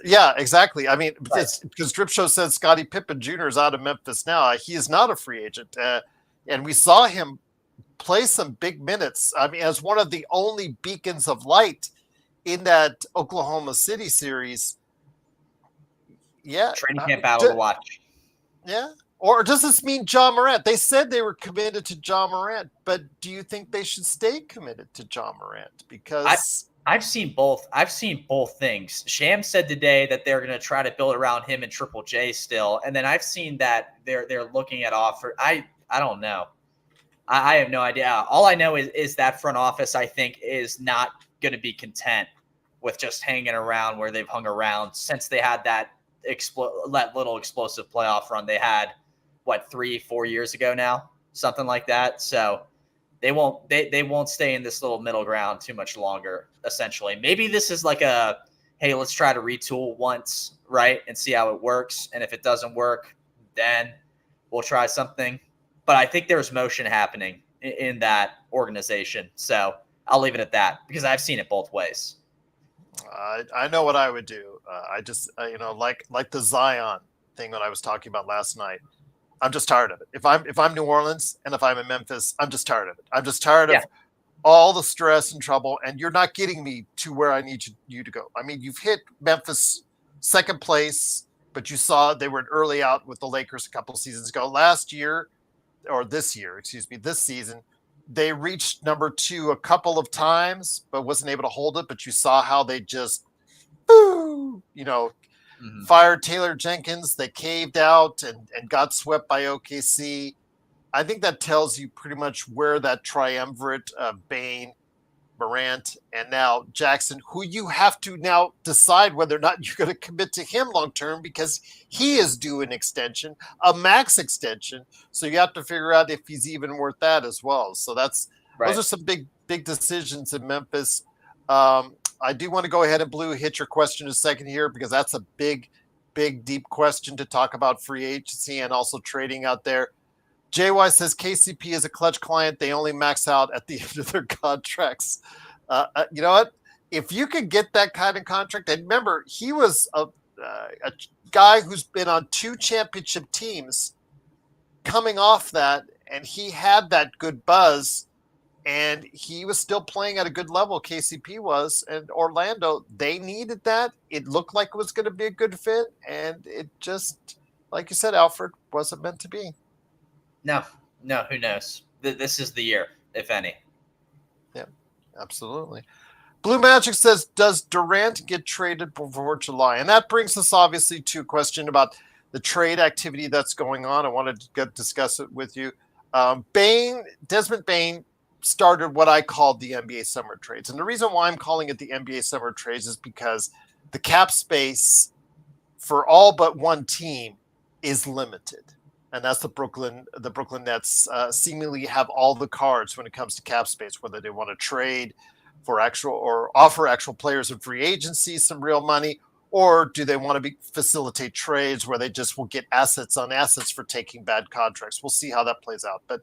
Yeah, exactly. I mean, because Drip Show says Scottie Pippen Jr. is out of Memphis now. He is not a free agent, and we saw him play some big minutes. I mean, as one of the only beacons of light in that Oklahoma City series. Yeah, training camp battle to watch. Yeah. Or does this mean Ja Morant? They said they were committed to Ja Morant, but do you think they should stay committed to Ja Morant? Because I've seen both. I've seen both things. Sham said today that they're going to try to build around him and Triple J still, and then I've seen that they're looking at offer. I don't know. I have no idea. All I know is that front office, I think, is not going to be content with just hanging around where they've hung around since they had that little explosive playoff run they had. 3-4 years ago now, something like that. So they won't stay in this little middle ground too much longer, essentially. Maybe this is like hey, let's try to retool once, right? And see how it works. And if it doesn't work, then we'll try something. But I think there's motion happening in that organization. So I'll leave it at that because I've seen it both ways. I know what I would do. I just, like the Zion thing that I was talking about last night. I'm just tired of it. If I'm New Orleans and if I'm in Memphis, I'm just tired of it. I'm just tired of all the stress and trouble, and you're not getting me to where I need you to go. I mean, you've hit Memphis second place, but you saw they were an early out with the Lakers a couple of seasons ago. This season, they reached number 2 a couple of times, but wasn't able to hold it. But you saw how they just, fired Taylor Jenkins. They caved out and got swept by OKC. I think that tells you pretty much where that triumvirate of Bane, Morant, and now Jackson, who you have to now decide whether or not you're going to commit to him long term because he is due an extension, a max extension. So you have to figure out if he's even worth that as well. So those are some big decisions in Memphis. I do want to go ahead and hit your question in a second here because that's a big, deep question to talk about free agency and also trading out there. JY says KCP is a clutch client. They only max out at the end of their contracts. You know what? If you could get that kind of contract, and remember, he was a guy who's been on 2 championship teams coming off that, and he had that good buzz. And he was still playing at a good level, KCP was. And Orlando, they needed that. It looked like it was going to be a good fit. And it just, like you said, Alfred, wasn't meant to be. No, who knows? This is the year, if any. Yeah, absolutely. Blue Magic says, does Durant get traded before July? And that brings us, obviously, to a question about the trade activity that's going on. I wanted to discuss it with you. Desmond Bane, started what I called the NBA summer trades. And the reason why I'm calling it the NBA summer trades is because the cap space for all but one team is limited. And that's the Brooklyn Nets seemingly have all the cards when it comes to cap space, whether they want to trade for actual or offer actual players in free agency some real money, or do they want to facilitate trades where they just will get assets on assets for taking bad contracts? We'll see how that plays out. But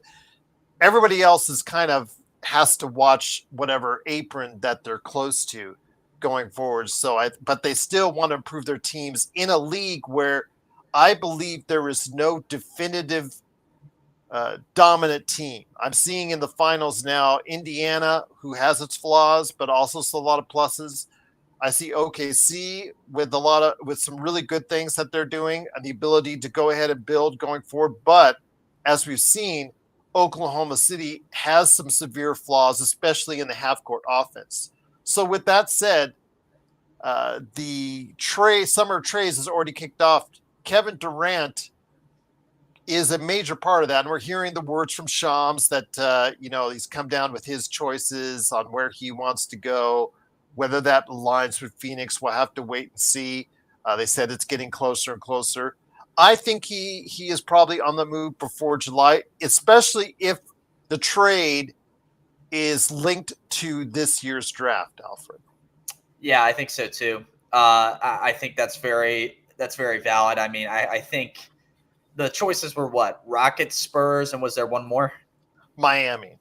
everybody else is kind of has to watch whatever apron that they're close to going forward. But they still want to improve their teams in a league where I believe there is no definitive dominant team. I'm seeing in the finals now Indiana, who has its flaws, but also a lot of pluses. I see OKC with some really good things that they're doing and the ability to go ahead and build going forward. But as we've seen, Oklahoma City has some severe flaws, especially in the half-court offense. So with that said, the summer trades has already kicked off. Kevin Durant is a major part of that. And we're hearing the words from Shams that, he's come down with his choices on where he wants to go. Whether that aligns with Phoenix, we'll have to wait and see. They said it's getting closer and closer. I think he is probably on the move before July, especially if the trade is linked to this year's draft, Alfred. Yeah, I think so too. I think that's very valid. I mean, I think the choices were what? Rockets, Spurs, and was there one more? Miami.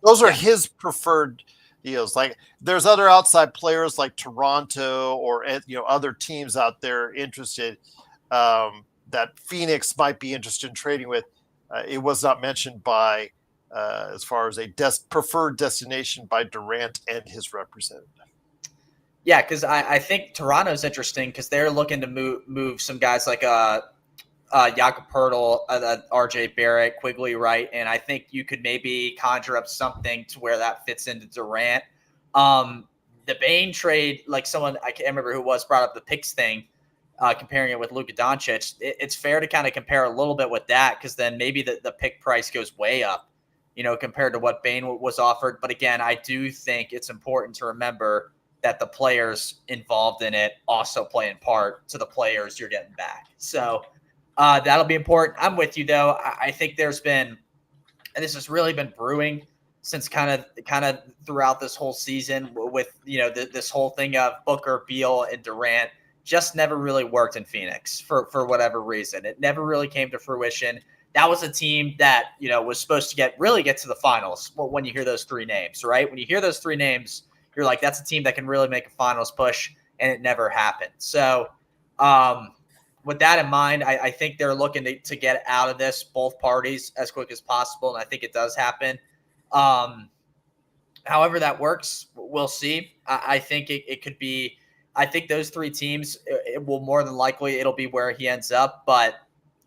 Those are his preferred deals. Like there's other outside players like Toronto or other teams out there interested that Phoenix might be interested in trading with. It was not mentioned by as far as a preferred destination by Durant and his representative. Yeah, because I think Toronto's interesting because they're looking to move some guys like Jakob Poeltl, RJ Barrett, Quigley, right? And I think you could maybe conjure up something to where that fits into Durant. The Bane trade, like someone, I can't remember who it was, brought up the picks thing, comparing it with Luka Doncic. It's fair to kind of compare a little bit with that because then maybe the pick price goes way up, compared to what Bane was offered. But again, I do think it's important to remember that the players involved in it also play in part to the players you're getting back. So that'll be important. I'm with you, though. I think there's been, and this has really been brewing since kind of throughout this whole season with, this whole thing of Booker, Beal, and Durant just never really worked in Phoenix for whatever reason. It never really came to fruition. That was a team that, was supposed to get to the finals when you hear those three names, right? When you hear those three names, you're like, that's a team that can really make a finals push, and it never happened. So with that in mind, I think they're looking to get out of this, both parties, as quick as possible, and I think it does happen. However that works, we'll see. I think it could be – I think those three teams, it will more than likely it'll be where he ends up, but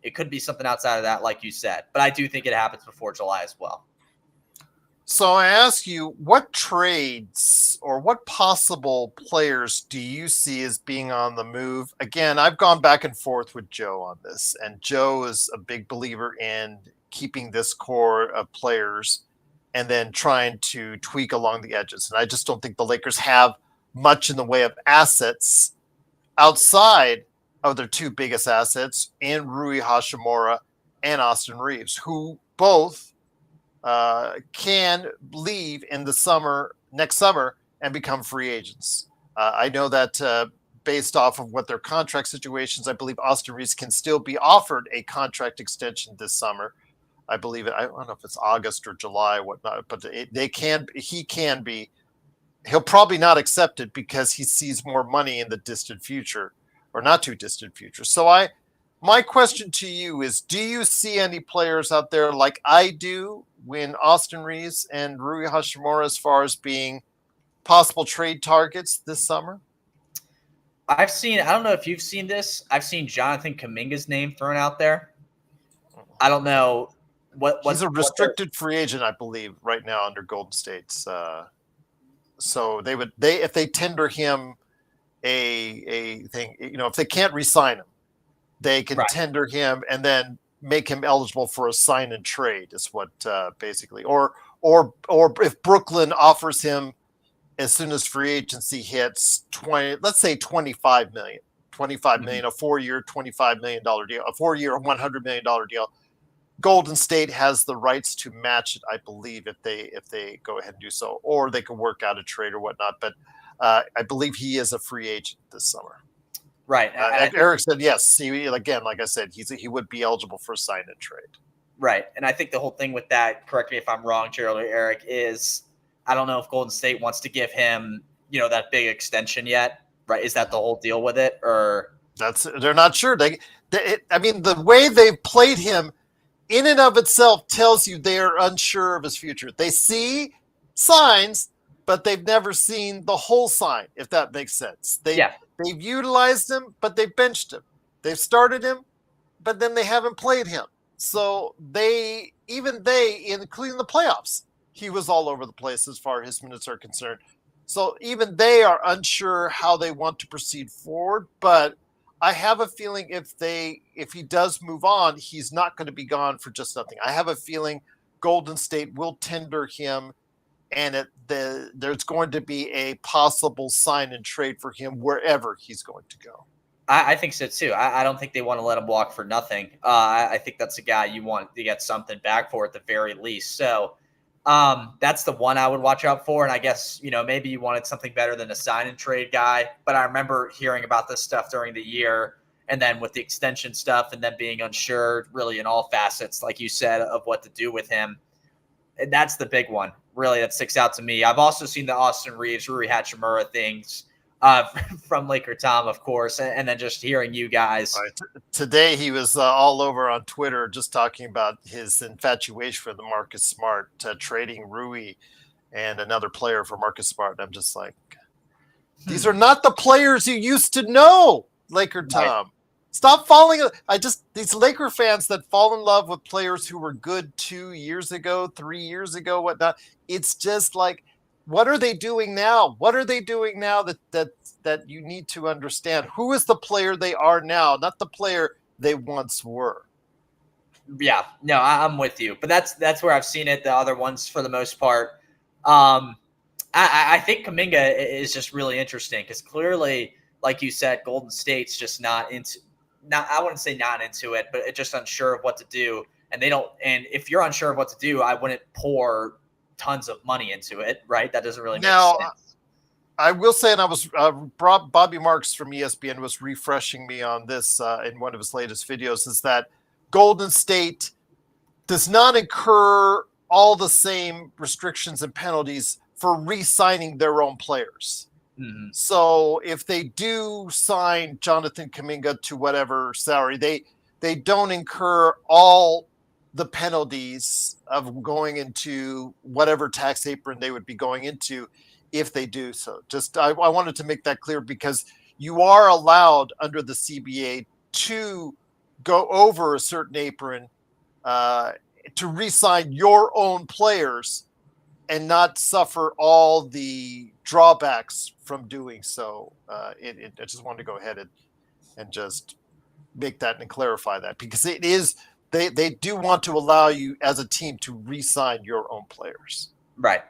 it could be something outside of that, like you said. But I do think it happens before July as well. So I ask you, what trades or what possible players do you see as being on the move? Again, I've gone back and forth with Joe on this, and Joe is a big believer in keeping this core of players and then trying to tweak along the edges. And I just don't think the Lakers have much in the way of assets outside of their two biggest assets in Rui Hachimura and Austin Reeves, who both can leave in the next summer and become free agents. I know that based off of what their contract situations, I believe Austin Reeves can still be offered a contract extension this summer. I believe I don't know if it's August or July, whatnot, but he can be. He'll probably not accept it because he sees more money in the distant future or not too distant future. So my question to you is, do you see any players out there like I do when Austin Reeves and Rui Hachimura as far as being possible trade targets this summer? I don't know if you've seen this. I've seen Jonathan Kuminga's name thrown out there. I don't know he's a restricted free agent, I believe, right now under Golden State's. So if they tender him a thing, if they can't re-sign him, they can tender him and then make him eligible for a sign and trade is what basically, or if Brooklyn offers him as soon as free agency hits 25 million, a 4-year, $25 million deal, a 4-year, $100 million deal. Golden State has the rights to match it, I believe, if they go ahead and do so, or they can work out a trade or whatnot. But I believe he is a free agent this summer. Right. Eric said yes. Again, like I said, he would be eligible for a sign and trade. Right. And I think the whole thing with that, correct me if I'm wrong, Gerald or Eric, is I don't know if Golden State wants to give him, that big extension yet. Right. Is that the whole deal with it? Or They're not sure. I mean, the way they've played him in and of itself tells you they are unsure of his future. They see signs, but they've never seen the whole sign, if that makes sense. They've utilized him, but they benched him. They've started him, but then they haven't played him. So including the playoffs, he was all over the place as far as his minutes are concerned. So even they are unsure how they want to proceed forward, but I have a feeling if he does move on, he's not going to be gone for just nothing. I have a feeling Golden State will tender him, and there's going to be a possible sign and trade for him wherever he's going to go. I think so too. I don't think they want to let him walk for nothing. I think that's a guy you want to get something back for at the very least. So that's the one I would watch out for. And I guess, maybe you wanted something better than a sign and trade guy. But I remember hearing about this stuff during the year, and then with the extension stuff, and then being unsure really in all facets, like you said, of what to do with him. And that's the big one, really, that sticks out to me. I've also seen the Austin Reeves, Rui Hachimura things from Laker Tom, of course, and then just hearing you guys. Right. Today he was all over on Twitter just talking about his infatuation for the Marcus Smart, trading Rui and another player for Marcus Smart. I'm just like, these are not the players you used to know, Laker Tom. Right. Stop falling. These Laker fans that fall in love with players who were good 2 years ago, 3 years ago, whatnot. It's just like, what are they doing now? What are they doing now that you need to understand? Who is the player they are now, not the player they once were? Yeah, no, I'm with you. But that's where I've seen it. The other ones, for the most part, I think Kuminga is just really interesting because clearly, like you said, Golden State's just not into. I wouldn't say not into it, but just unsure of what to do. And they don't. And if you're unsure of what to do, I wouldn't pour tons of money into it, right? That doesn't really make sense. I will say, and I was Bobby Marks from ESPN was refreshing me on this in one of his latest videos, is that Golden State does not incur all the same restrictions and penalties for re-signing their own players. Mm-hmm. So if they do sign Jonathan Kuminga to whatever salary, they don't incur all the penalties of going into whatever tax apron they would be going into if they do so. Just I wanted to make that clear because you are allowed under the CBA to go over a certain apron to re-sign your own players and not suffer all the drawbacks from doing so. I just wanted to go ahead and just make that and clarify that because it is they do want to allow you as a team to re-sign your own players. Right.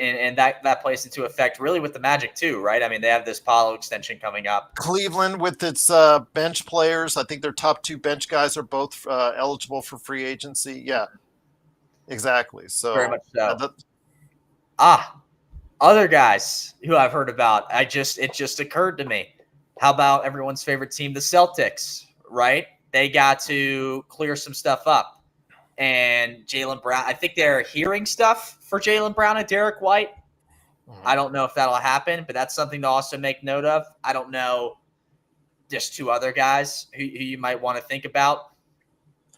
And that plays into effect really with the Magic too, right? I mean, they have this Paulo extension coming up. Cleveland with its bench players. I think their top 2 bench guys are both eligible for free agency. Yeah, exactly. So very much so. Other guys who I've heard about. It just occurred to me. How about everyone's favorite team, the Celtics, right? They got to clear some stuff up. And Jaylen Brown, I think they're hearing stuff for Jaylen Brown and Derek White. Mm-hmm. I don't know if that'll happen, but that's something to also make note of. I don't know just 2 other guys who you might want to think about.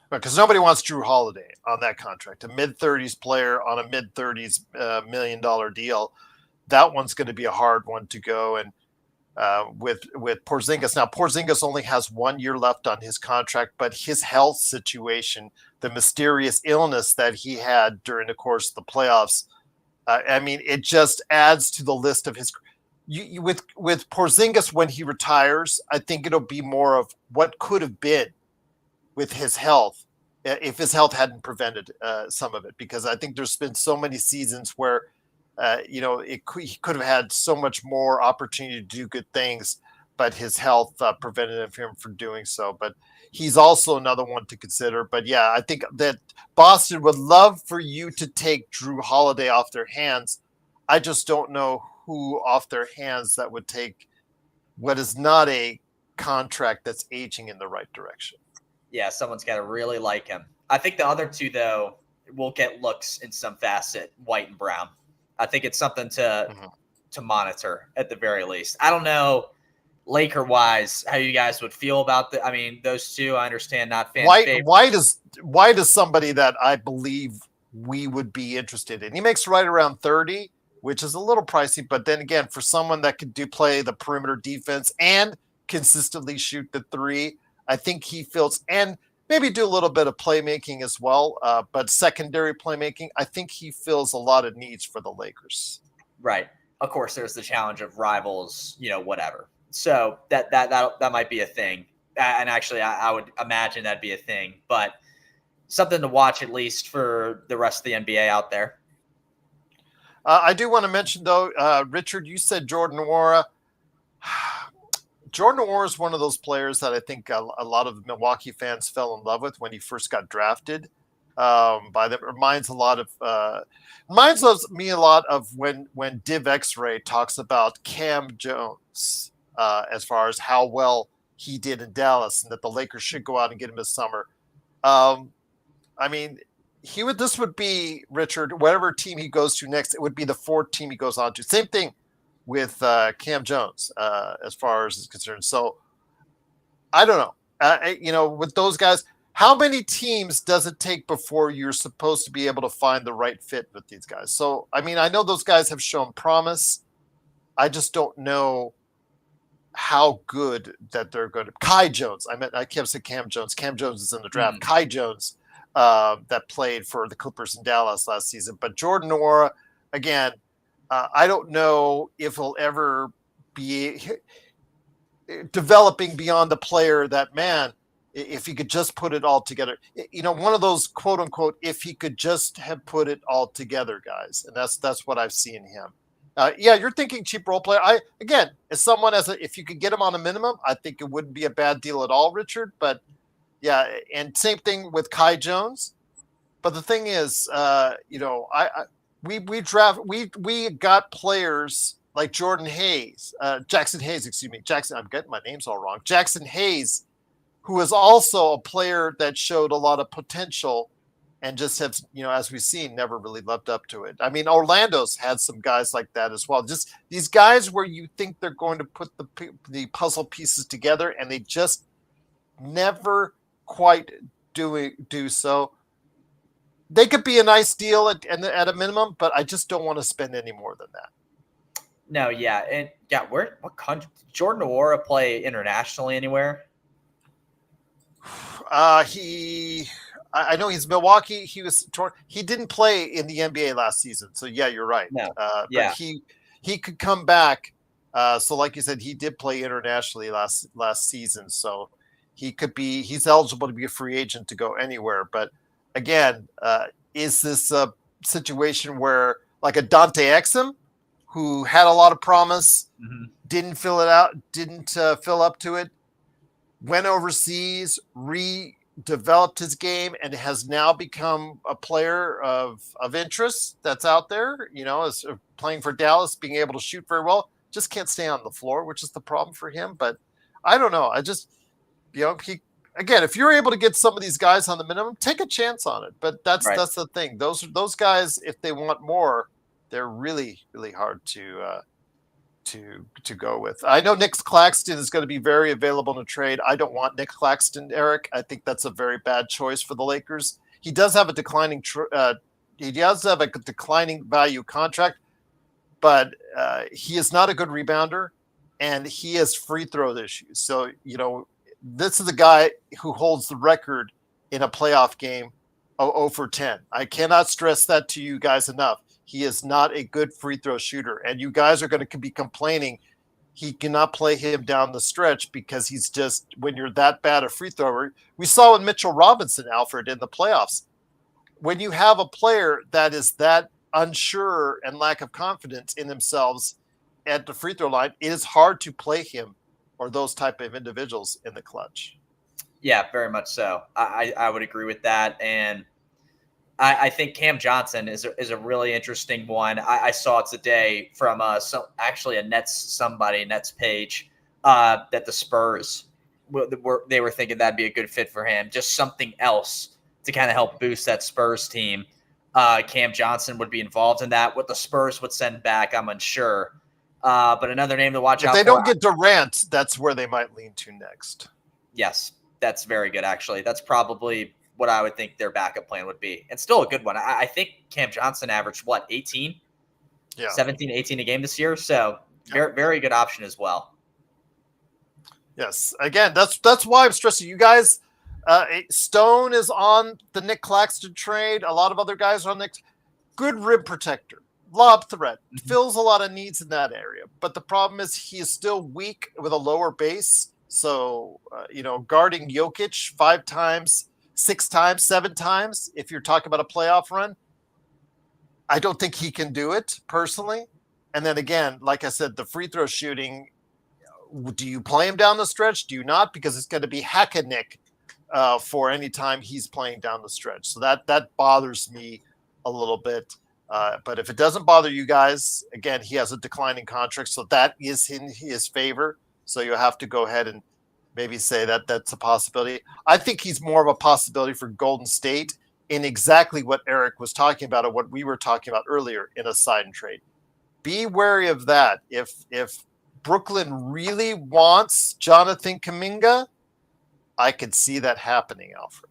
Because nobody wants Drew Holiday on that contract, a mid-30s player on a mid-30s $1 million deal. That one's going to be a hard one to go. And with Porzingis. Now, Porzingis only has 1 year left on his contract, but his health situation, the mysterious illness that he had during the course of the playoffs, I mean, it just adds to the list of his. With Porzingis, when he retires, I think it'll be more of what could have been with his health if his health hadn't prevented some of it, because I think there's been so many seasons where he could have had so much more opportunity to do good things, but his health prevented him from doing so. But he's also another one to consider. But yeah, I think that Boston would love for you to take Drew Holiday off their hands. I just don't know who off their hands that would take what is not a contract that's aging in the right direction. Yeah, someone's got to really like him. I think the other two, though, will get looks in some facet, White and Brown. I think it's something to monitor at the very least. I don't know, Laker-wise, how you guys would feel about I mean, those two, I understand, not fan favorites. White is somebody that I believe we would be interested in. He makes right around 30, which is a little pricey, but then again, for someone that could play the perimeter defense and consistently shoot the three, I think he feels, and maybe do a little bit of playmaking as well, but secondary playmaking, I think he fills a lot of needs for the Lakers. Right. Of course, there's the challenge of rivals, whatever. So that might be a thing. And actually, I would imagine that'd be a thing, but something to watch at least for the rest of the NBA out there. I do want to mention, though, Richard, you said Jordan Nwora. Jordan Nwora is one of those players that I think a lot of Milwaukee fans fell in love with when he first got drafted. By them, reminds me a lot of when Div X-Ray talks about Cam Jones as far as how well he did in Dallas and that the Lakers should go out and get him this summer. I mean, this would be, Richard, whatever team he goes to next, it would be the fourth team he goes on to. Same thing with Cam Jones as far as is concerned. So I don't know. With those guys, how many teams does it take before you're supposed to be able to find the right fit with these guys? So, I mean, I know those guys have shown promise. I just don't know how good that they're going to. Kai Jones. I kept saying Cam Jones. Cam Jones is in the draft. Kai Jones that played for the Clippers in Dallas last season. But Jordan Nwora, again, I don't know if he'll ever be developing beyond the player that, man, if he could just put it all together, one of those quote unquote, if he could just have put it all together guys. And that's what I've seen him. Yeah, you're thinking cheap role player. As someone if you could get him on a minimum, I think it wouldn't be a bad deal at all, Richard. But yeah, and same thing with Kai Jones. But the thing is, we got players like Jackson Hayes, I'm getting my names all wrong. Jackson Hayes, who is also a player that showed a lot of potential and just has, as we've seen, never really lived up to it. I mean, Orlando's had some guys like that as well. Just these guys where you think they're going to put the puzzle pieces together and they just never quite do so. They could be a nice deal at a minimum, but I just don't want to spend any more than that. No, yeah. And yeah, what country? Jordan Nwora play internationally anywhere? I know he's Milwaukee. He didn't play in the NBA last season. So yeah, you're right. No. But he could come back. So like you said, he did play internationally last season. So he's eligible to be a free agent to go anywhere. But again, is this a situation where like a Dante Exum, who had a lot of promise, didn't fill up to it, went overseas, redeveloped his game, and has now become a player of interest that's out there, as playing for Dallas, being able to shoot very well, just can't stay on the floor, which is the problem for him. But I don't know. I just, if you're able to get some of these guys on the minimum, take a chance on it. But that's the thing. Those guys, if they want more, they're really, really hard to go with. I know Nick Claxton is going to be very available in a trade. I don't want Nick Claxton, Eric. I think that's a very bad choice for the Lakers. He does have a declining value contract, but he is not a good rebounder, and he has free throw issues. So this is a guy who holds the record in a playoff game, 0 for 10. I cannot stress that to you guys enough. He is not a good free throw shooter, and you guys are going to be complaining he cannot play him down the stretch because he's just, when you're that bad a free thrower. We saw with Mitchell Robinson, Alfred, in the playoffs. When you have a player that is that unsure and lack of confidence in themselves at the free throw line, it is hard to play him or those type of individuals in the clutch. Yeah, very much so. I would agree with that. And I think Cam Johnson is a really interesting one. I saw it today from actually a Nets page that the Spurs they were thinking that'd be a good fit for him. Just something else to kind of help boost that Spurs team. Cam Johnson would be involved in that. What the Spurs would send back, I'm unsure. But another name to watch If out they for. don't get Durant, that's where they might lean to next. Yes, that's very good, actually. That's probably what I would think their backup plan would be. And still a good one. I think Cam Johnson averaged, 18? Yeah. 17, 18 a game this year. So very, very good option as well. Yes. Again, that's why I'm stressing you guys. Stone is on the Nick Claxton trade. A lot of other guys are on Nick. Good rim protector, lob threat, fills a lot of needs in that area. But the problem is he is still weak with a lower base. So, guarding Jokic 5 times, 6 times, 7 times, if you're talking about a playoff run, I don't think he can do it personally. And then again, like I said, the free throw shooting, do you play him down the stretch? Do you not? Because it's going to be Hackenick for any time he's playing down the stretch. So that bothers me a little bit. But if it doesn't bother you guys, again, he has a declining contract. So that is in his favor. So you have to go ahead and maybe say that that's a possibility. I think he's more of a possibility for Golden State in exactly what Eric was talking about or what we were talking about earlier in a sign and trade. Be wary of that. If Brooklyn really wants Jonathan Kuminga, I could see that happening, Alfred.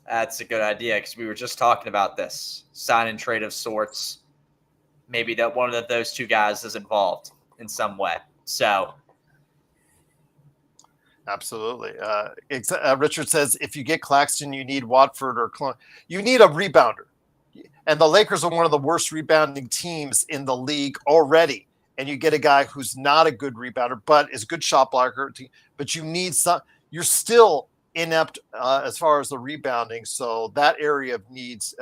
That's a good idea because we were just talking about this sign and trade of sorts. Maybe that one of those two guys is involved in some way. So, absolutely. Richard says if you get Claxton, you need Watford or you need a rebounder, and the Lakers are one of the worst rebounding teams in the league already. And you get a guy who's not a good rebounder, but is a good shot blocker. But you need some. You're still inept as far as the rebounding. So that area of needs,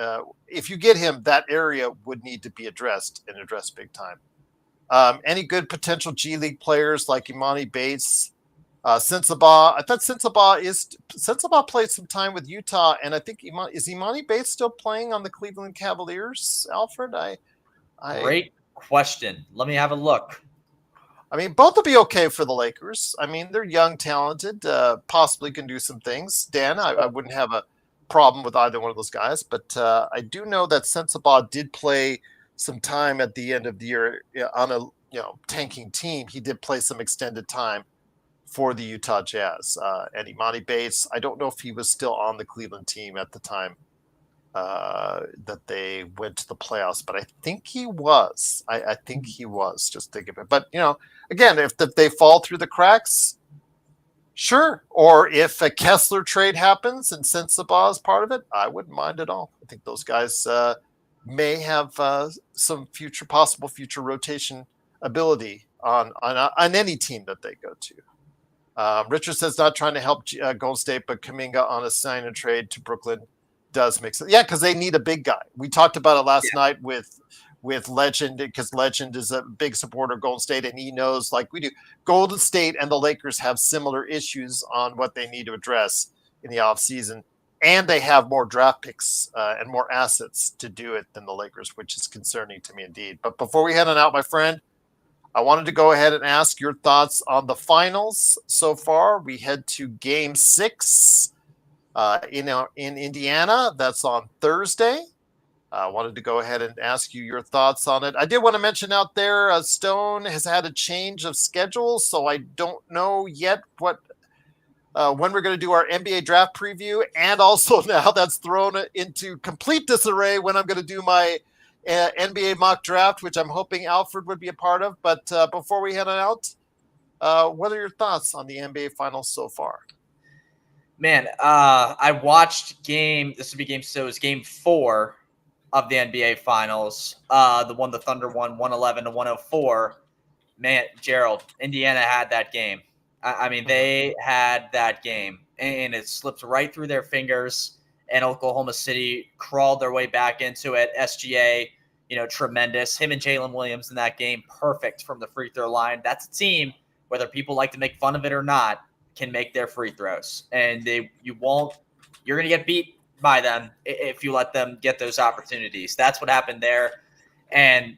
if you get him, that area would need to be addressed and addressed big time. Any good potential G League players like Imani Bates, Sensabaugh? I thought Sensabaugh played some time with Utah, and I think Imani Bates still playing on the Cleveland Cavaliers? Alfred, great question. Let me have a look. I mean, both will be okay for the Lakers. I mean, they're young, talented, possibly can do some things. Dan, I wouldn't have a problem with either one of those guys, but I do know that Sensabaugh did play some time at the end of the year on a tanking team. He did play some extended time for the Utah Jazz. And Imani Bates, I don't know if he was still on the Cleveland team at the time that they went to the playoffs, but I think he was. I think he was, just thinking of it. But, again, if they fall through the cracks, sure. Or if a Kessler trade happens and Sensabaugh is part of it, I wouldn't mind at all. I think those guys may have some possible future rotation ability on any team that they go to. Richard says not trying to help Golden State, but Kuminga on a sign and trade to Brooklyn does make sense. Yeah, because they need a big guy. We talked about it last night with Legend, because Legend is a big supporter of Golden State, and he knows, like we do, Golden State and the Lakers have similar issues on what they need to address in the offseason, and they have more draft picks and more assets to do it than the Lakers, which is concerning to me indeed. But before we head on out, my friend, I wanted to go ahead and ask your thoughts on the finals so far. We head to Game 6 in Indiana. That's on Thursday. I wanted to go ahead and ask you your thoughts on it. I did want to mention out there, Stone has had a change of schedule, so I don't know yet when we're going to do our NBA draft preview, and also now that's thrown into complete disarray when I'm going to do my NBA mock draft, which I'm hoping Alfred would be a part of. But before we head on out, what are your thoughts on the NBA finals so far? Man, I watched this would be game 4 of the NBA finals. The one the Thunder won 111 to 104. Man, Gerald, Indiana had that game. I mean, they had that game, and it slipped right through their fingers, and Oklahoma City crawled their way back into it. SGA, tremendous. Him and Jalen Williams in that game, perfect from the free throw line. That's a team whether people like to make fun of it or not, can make their free throws. And you're going to get beat by them if you let them get those opportunities. That's what happened there. And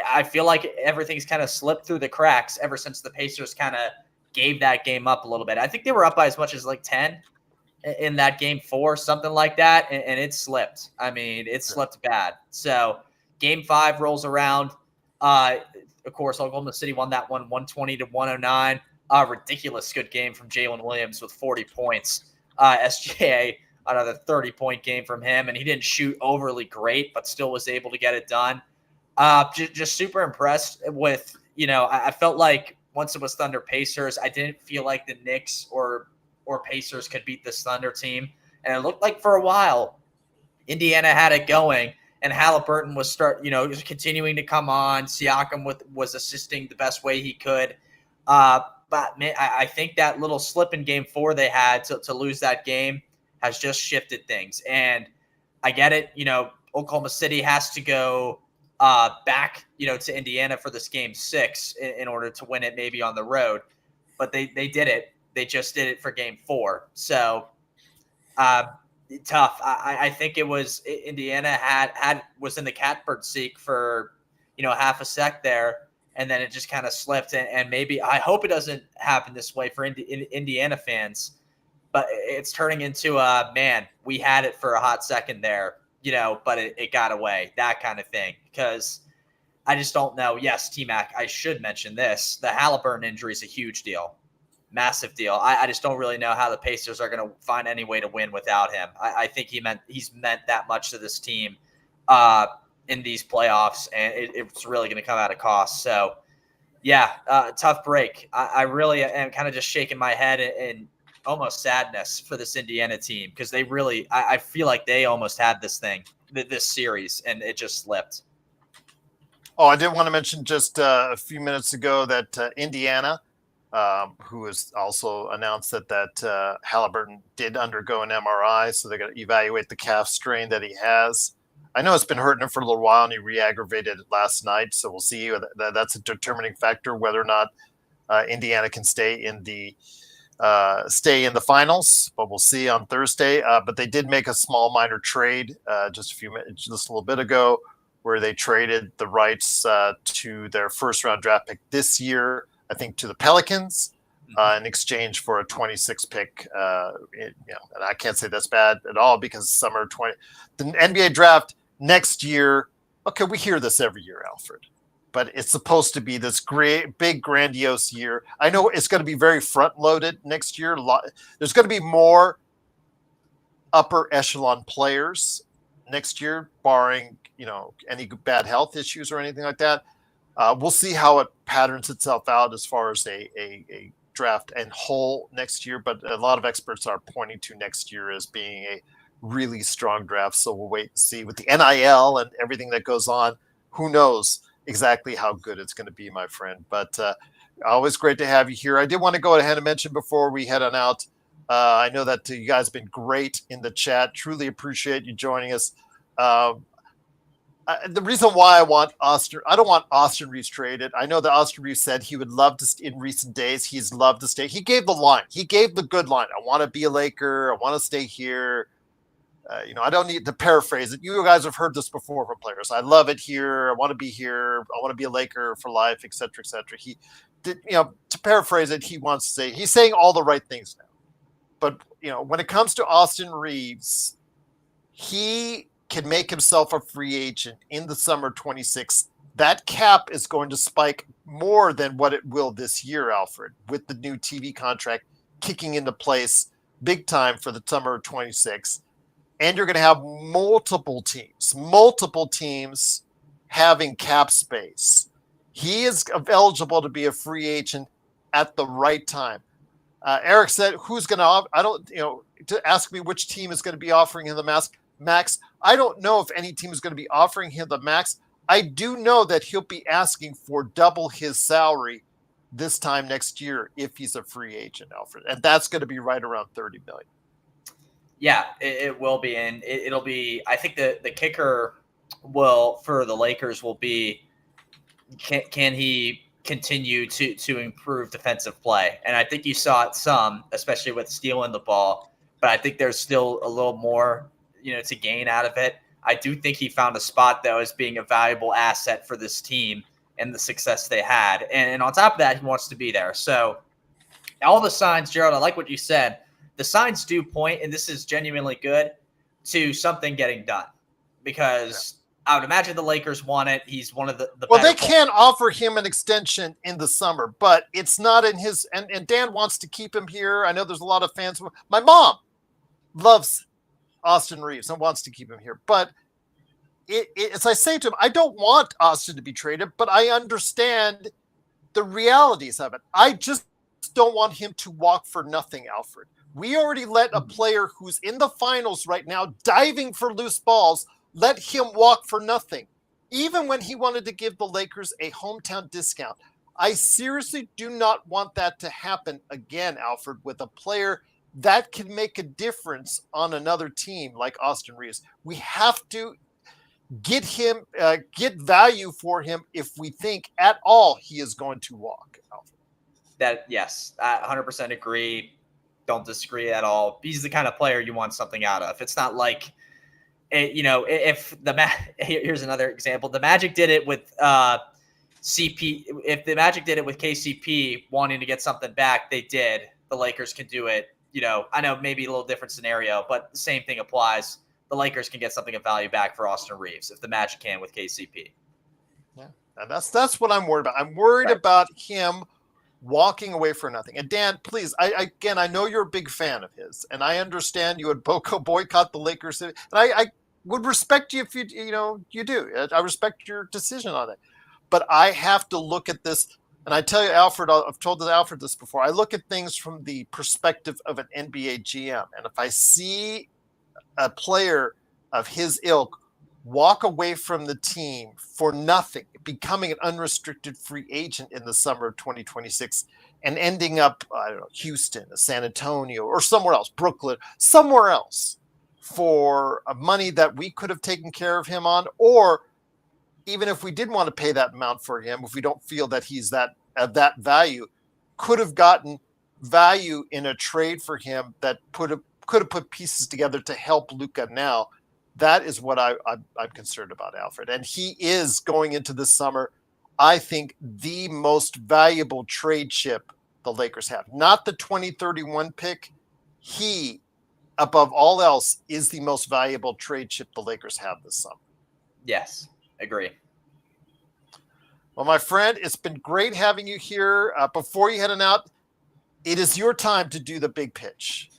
I feel like everything's kind of slipped through the cracks ever since the Pacers kind of gave that game up a little bit. I think they were up by as much as like 10 in that game 4, something like that. And it slipped. I mean, it slipped bad. So game 5 rolls around. Of course, Oklahoma City won that one 120-109. Ridiculous good game from Jalen Williams with 40 points. SGA, another 30-point game from him. And he didn't shoot overly great, but still was able to get it done. Just super impressed with, I felt like once it was Thunder Pacers, I didn't feel like the Knicks or Pacers could beat this Thunder team. And it looked like for a while, Indiana had it going, and Halliburton was continuing to come on. Siakam was assisting the best way he could. But man, I think that little slip in game 4 they had to lose that game has just shifted things. And I get it. Oklahoma City has to go back, to Indiana for this game 6 in order to win it maybe on the road. But they did it. They just did it for game 4. So tough. I think it was Indiana was in the catbird seat for, half a sec there. And then it just kind of slipped. And maybe I hope it doesn't happen this way for Indiana fans. But it's turning into man, we had it for a hot second there, but it got away, that kind of thing. Because I just don't know. Yes, T-Mac, I should mention this. The Halliburton injury is a huge deal. Massive deal. I just don't really know how the Pacers are going to find any way to win without him. I think he's meant that much to this team in these playoffs, and it's really going to come at a cost. So, yeah, tough break. I really am kind of just shaking my head in almost sadness for this Indiana team because they really – I feel like they almost had this series, and it just slipped. Oh, I did want to mention just a few minutes ago that Indiana – who has also announced that Halliburton did undergo an MRI, so they're going to evaluate the calf strain that he has. I know it's been hurting him for a little while, and he re-aggravated it last night, so we'll see. That's a determining factor whether or not Indiana can stay in the finals, but we'll see on Thursday. But they did make a small minor trade just a little bit ago, where they traded the rights to their first-round draft pick this year, I think, to the Pelicans in exchange for a 26 pick. And I can't say that's bad at all because the NBA draft next year. Okay, we hear this every year, Alfred, but it's supposed to be this great, big, grandiose year. I know it's going to be very front loaded next year. There's going to be more upper echelon players next year, barring, any bad health issues or anything like that. We'll see how it patterns itself out as far as a draft and whole next year, but a lot of experts are pointing to next year as being a really strong draft. So we'll wait and see with the NIL and everything that goes on. Who knows exactly how good it's going to be, my friend. But always great to have you here. I did want to go ahead and mention before we head on out, I know that you guys have been great in the chat. Truly appreciate you joining us. The reason why I don't want Austin Reeves traded. I know that Austin Reeves said he would love to, in recent days, he's loved to stay. He gave the line. He gave the good line. I want to be a Laker. I want to stay here. I don't need to paraphrase it. You guys have heard this before from players. I love it here. I want to be here. I want to be a Laker for life, et cetera, et cetera. He did, to paraphrase it, he wants to say, he's saying all the right things now. But, when it comes to Austin Reeves, he can make himself a free agent in the summer 26. That cap is going to spike more than what it will this year, Alfred, with the new TV contract kicking into place big time for the summer 26. And you're going to have multiple teams having cap space. He is eligible to be a free agent at the right time. Eric said, who's going to, to ask me which team is going to be offering him the max. I don't know if any team is going to be offering him the max. I do know that he'll be asking for double his salary this time next year if he's a free agent, Alfred. And that's going to be right around $30 million. Yeah, it will be. And it'll be, I think the kicker for the Lakers will be, can he continue to improve defensive play. And I think you saw it some, especially with stealing the ball. But I think there's still a little more, to gain out of it. I do think he found a spot, though, as being a valuable asset for this team and the success they had. And on top of that, he wants to be there. So all the signs, Gerald, I like what you said. The signs do point, and this is genuinely good, to something getting done. Because I would imagine the Lakers want it. He's one of the well, they can offer him an extension in the summer, but it's not in his – and Dan wants to keep him here. I know there's a lot of fans. My mom loves Austin Reeves and wants to keep him here. But as I say to him, I don't want Austin to be traded, but I understand the realities of it. I just don't want him to walk for nothing, Alfred. We already let a player who's in the finals right now, diving for loose balls, let him walk for nothing, even when he wanted to give the Lakers a hometown discount. I seriously do not want that to happen again, Alfred, with a player that can make a difference on another team like Austin Reeves. We have to get him, get value for him if we think at all he is going to walk, Alfred. Yes, I 100% agree. Don't disagree at all. He's the kind of player you want something out of. It's not like, if here's another example. The Magic did it with CP. If the Magic did it with KCP wanting to get something back, they did. The Lakers can do it. I know maybe a little different scenario, but the same thing applies. The Lakers can get something of value back for Austin Reeves if the Magic can with KCP. Yeah, and that's what I'm worried about. I'm worried about him walking away for nothing. And Dan, please, I know you're a big fan of his, and I understand you would boycott the Lakers, and I would respect you if you do. I respect your decision on it, but I have to look at this. And I tell you, Alfred, I've told Alfred this before. I look at things from the perspective of an NBA GM, and if I see a player of his ilk walk away from the team for nothing, becoming an unrestricted free agent in the summer of 2026 and ending up, I don't know, Houston, San Antonio, or somewhere else, Brooklyn, somewhere else for money that we could have taken care of him on, or even if we did want to pay that amount for him, if we don't feel that he's that value, could have gotten value in a trade for him that could have put pieces together to help Luka now. That is what I'm concerned about, Alfred. And he is going into this summer, I think, the most valuable trade chip the Lakers have. Not the 2031 pick. He, above all else, is the most valuable trade chip the Lakers have this summer. Yes, agree. Well, my friend, it's been great having you here. Before you heading out, it is your time to do the big pitch.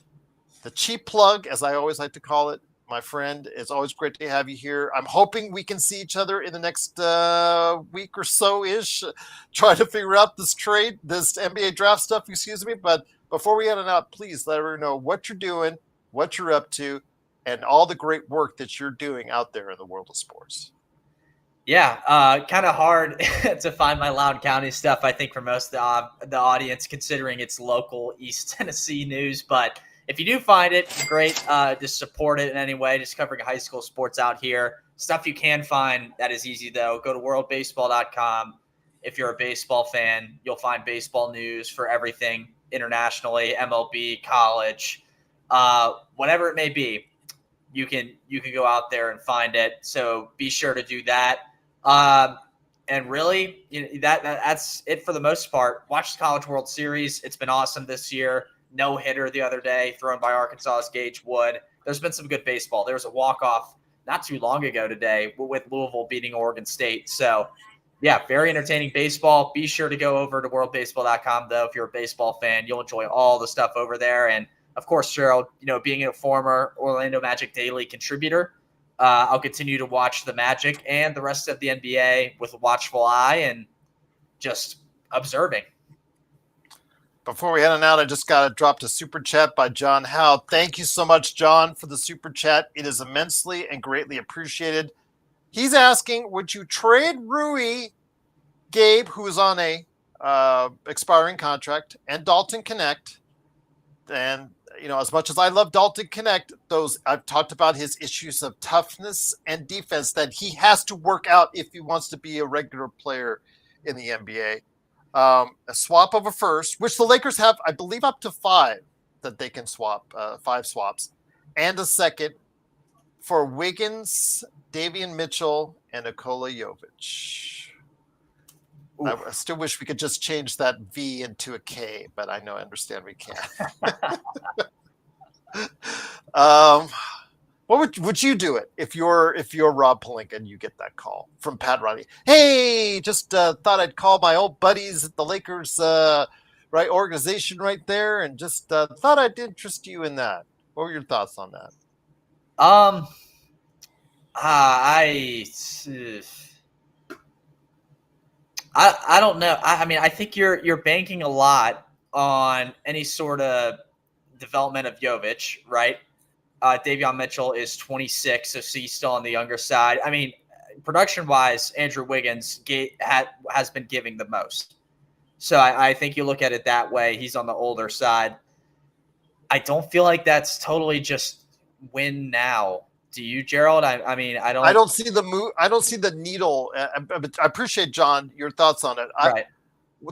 The cheap plug, as I always like to call it. My friend, it's always great to have you here. I'm hoping we can see each other in the next week or so-ish, trying to figure out this NBA draft stuff, But before we head on out, please let everyone know what you're doing, what you're up to, and all the great work that you're doing out there in the world of sports. Yeah, kind of hard to find my Loudoun County stuff, I think, for most of the audience, considering it's local East Tennessee news. But if you do find it, great. Just support it in any way. Just covering high school sports out here. Stuff you can find that is easy, though. Go to worldbaseball.com. If you're a baseball fan, you'll find baseball news for everything internationally, MLB, college, whatever it may be. You can go out there and find it. So be sure to do that. And really, that's it for the most part. Watch the College World Series. It's been awesome this year. No hitter the other day thrown by Arkansas's Gage Wood. There's been some good baseball. There was a walk-off not too long ago today with Louisville beating Oregon State. So, yeah, very entertaining baseball. Be sure to go over to worldbaseball.com, though. If you're a baseball fan, you'll enjoy all the stuff over there. And, of course, Gerald, being a former Orlando Magic Daily contributor, I'll continue to watch the Magic and the rest of the NBA with a watchful eye and just observing. Before we head on out, I just got to drop a super chat by John Howe. Thank you so much, John, for the super chat. It is immensely and greatly appreciated. He's asking, would you trade Rui, Gabe, who is on a expiring contract, and Dalton Connect? And, as much as I love Dalton Connect, I've talked about his issues of toughness and defense that he has to work out if he wants to be a regular player in the NBA. A swap of a first, which the Lakers have, I believe, up to 5 that they can swap, 5 swaps, and a second for Wiggins, Davion Mitchell, and Nikola Jovic. I still wish we could just change that V into a K, but I understand we can't. What would you do it if you're Rob Pelinka and you get that call from Pat Riley? Hey, just thought I'd call my old buddies at the Lakers right organization right there, and just thought I'd interest you in that. What were your thoughts on that? I don't know. I mean, I think you're banking a lot on any sort of development of Jovic, right? Davion Mitchell is 26, so he's still on the younger side. I mean, production-wise, Andrew Wiggins has been giving the most. So I think you look at it that way. He's on the older side. I don't feel like that's totally just win now. Do you, Gerald? I mean, I don't see the move. I don't see the needle. I appreciate, John, your thoughts on it. Right.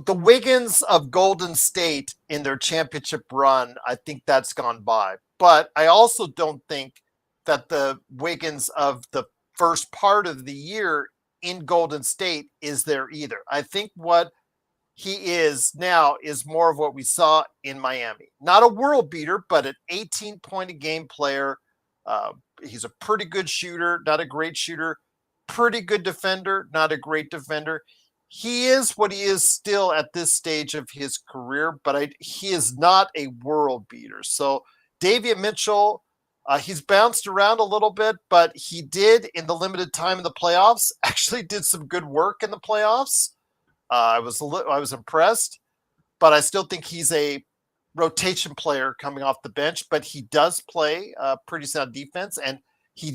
The Wiggins of Golden State in their championship run, I think that's gone by. But I also don't think that the Wiggins of the first part of the year in Golden State is there either. I think what he is now is more of what we saw in Miami. Not a world beater, but an 18-point-a-game player. He's a pretty good shooter, not a great shooter. Pretty good defender, not a great defender. He is what he is still at this stage of his career, but he is not a world beater. So Davion Mitchell, he's bounced around a little bit, but he did in the limited time in the playoffs, actually did some good work in the playoffs. I was impressed, but I still think he's a rotation player coming off the bench, but he does play pretty sound defense, and he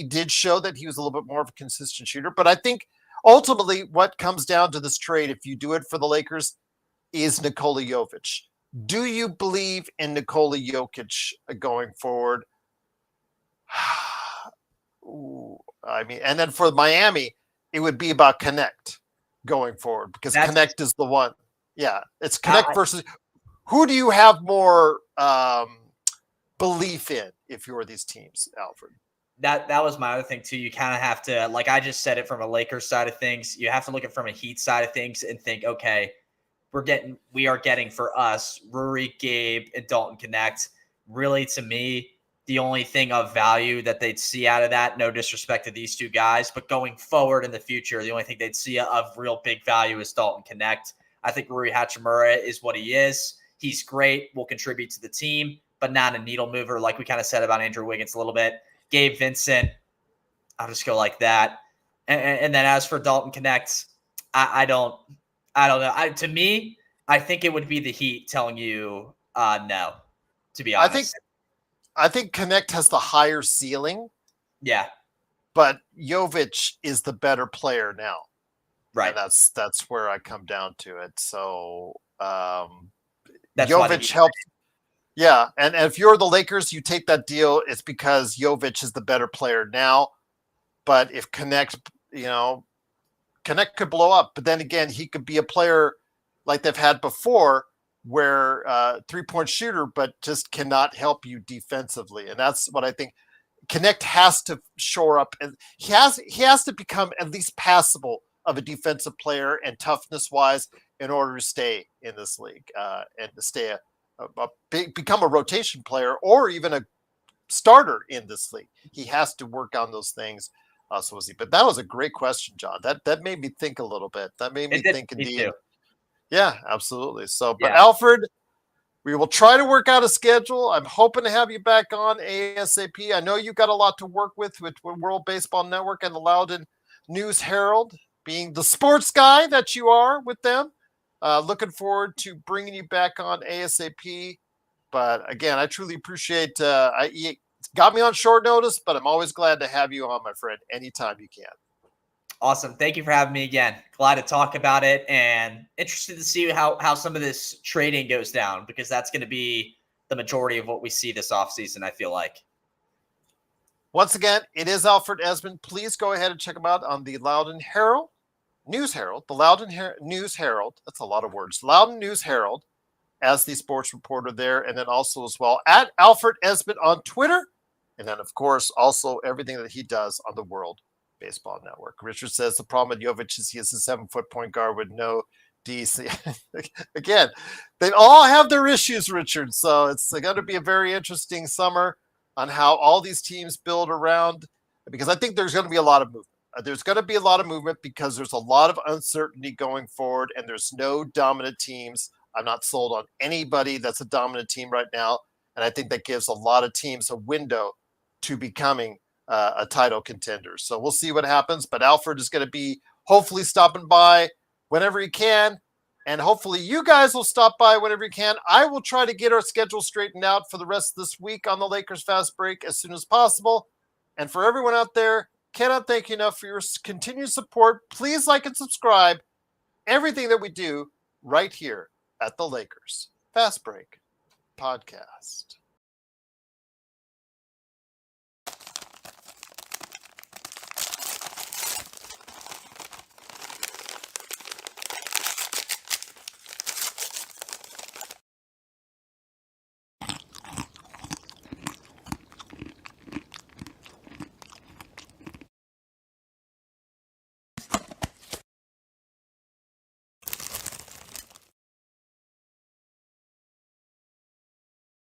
did show that he was a little bit more of a consistent shooter. But I think ultimately what comes down to this trade, if you do it for the Lakers, is Nikola Jovic. Do you believe in Nikola Jokic going forward? Ooh, I mean, and then for Miami, it would be about Connect going forward, because Connect is the one. Yeah, it's Connect versus who do you have more belief in if you're these teams, Alfred? That was my other thing too. You kind of have to, like I just said it from a Lakers side of things, you have to look at it from a Heat side of things and think, okay, we are getting for us Rory, Gabe, and Dalton Connect. Really, to me, the only thing of value that they'd see out of that, no disrespect to these two guys, but going forward in the future, the only thing they'd see of real big value is Dalton Connect. I think Rui Hachimura is what he is. He's great, will contribute to the team, but not a needle mover, like we kind of said about Andrew Wiggins a little bit. Gabe Vincent, I'll just go like that. And then as for Dalton Connect, I don't know. To me, I think it would be the Heat telling you no, to be honest. I think Connect has the higher ceiling. Yeah. But Jovic is the better player now. Right. And that's where I come down to it. So Jovic helps. Yeah. And if you're the Lakers, you take that deal. It's because Jovic is the better player now. But if Connect could blow up. But then again, he could be a player like they've had before, where 3-point shooter, but just cannot help you defensively. And that's what I think Connect has to shore up. And he has to become at least passable of a defensive player and toughness wise in order to stay in this league and to stay become a rotation player or even a starter in this league. He has to work on those things. So was he? But that was a great question, John. That made me think a little bit. That made me think indeed. Yeah, absolutely. So, but Alfred, we will try to work out a schedule. I'm hoping to have you back on ASAP. I know you've got a lot to work with World Baseball Network and the Loudoun News Herald, being the sports guy that you are with them. Looking forward to bringing you back on ASAP. But again, I truly appreciate you got me on short notice, but I'm always glad to have you on, my friend, anytime you can. Awesome. Thank you for having me again. Glad to talk about it and interested to see how some of this trading goes down, because that's going to be the majority of what we see this offseason, I feel like. Once again, it is Alfred Ezman. Please go ahead and check him out on the Loudoun Herald. News Herald, the Loudoun News Herald. That's a lot of words. Loudoun News Herald as the sports reporter there, and then also as well at Alfred Ezman on Twitter, and then of course also everything that he does on the World Baseball Network. Richard says the problem with Jovic is he is a 7-foot point guard with no DC. Again, they all have their issues, Richard. So it's going to be a very interesting summer on how all these teams build around, because I think there's going to be a lot of movement. There's going to be a lot of movement because there's a lot of uncertainty going forward, and there's no dominant teams. I'm not sold on anybody that's a dominant team right now, and I think that gives a lot of teams a window to becoming a title contender. So we'll see what happens, but Alfred is going to be hopefully stopping by whenever he can, and hopefully you guys will stop by whenever you can. I will try to get our schedule straightened out for the rest of this week on the Lakers Fast Break as soon as possible. And for everyone out there, cannot thank you enough for your continued support. Please like and subscribe. Everything that we do right here at the Lakers Fast Break Podcast.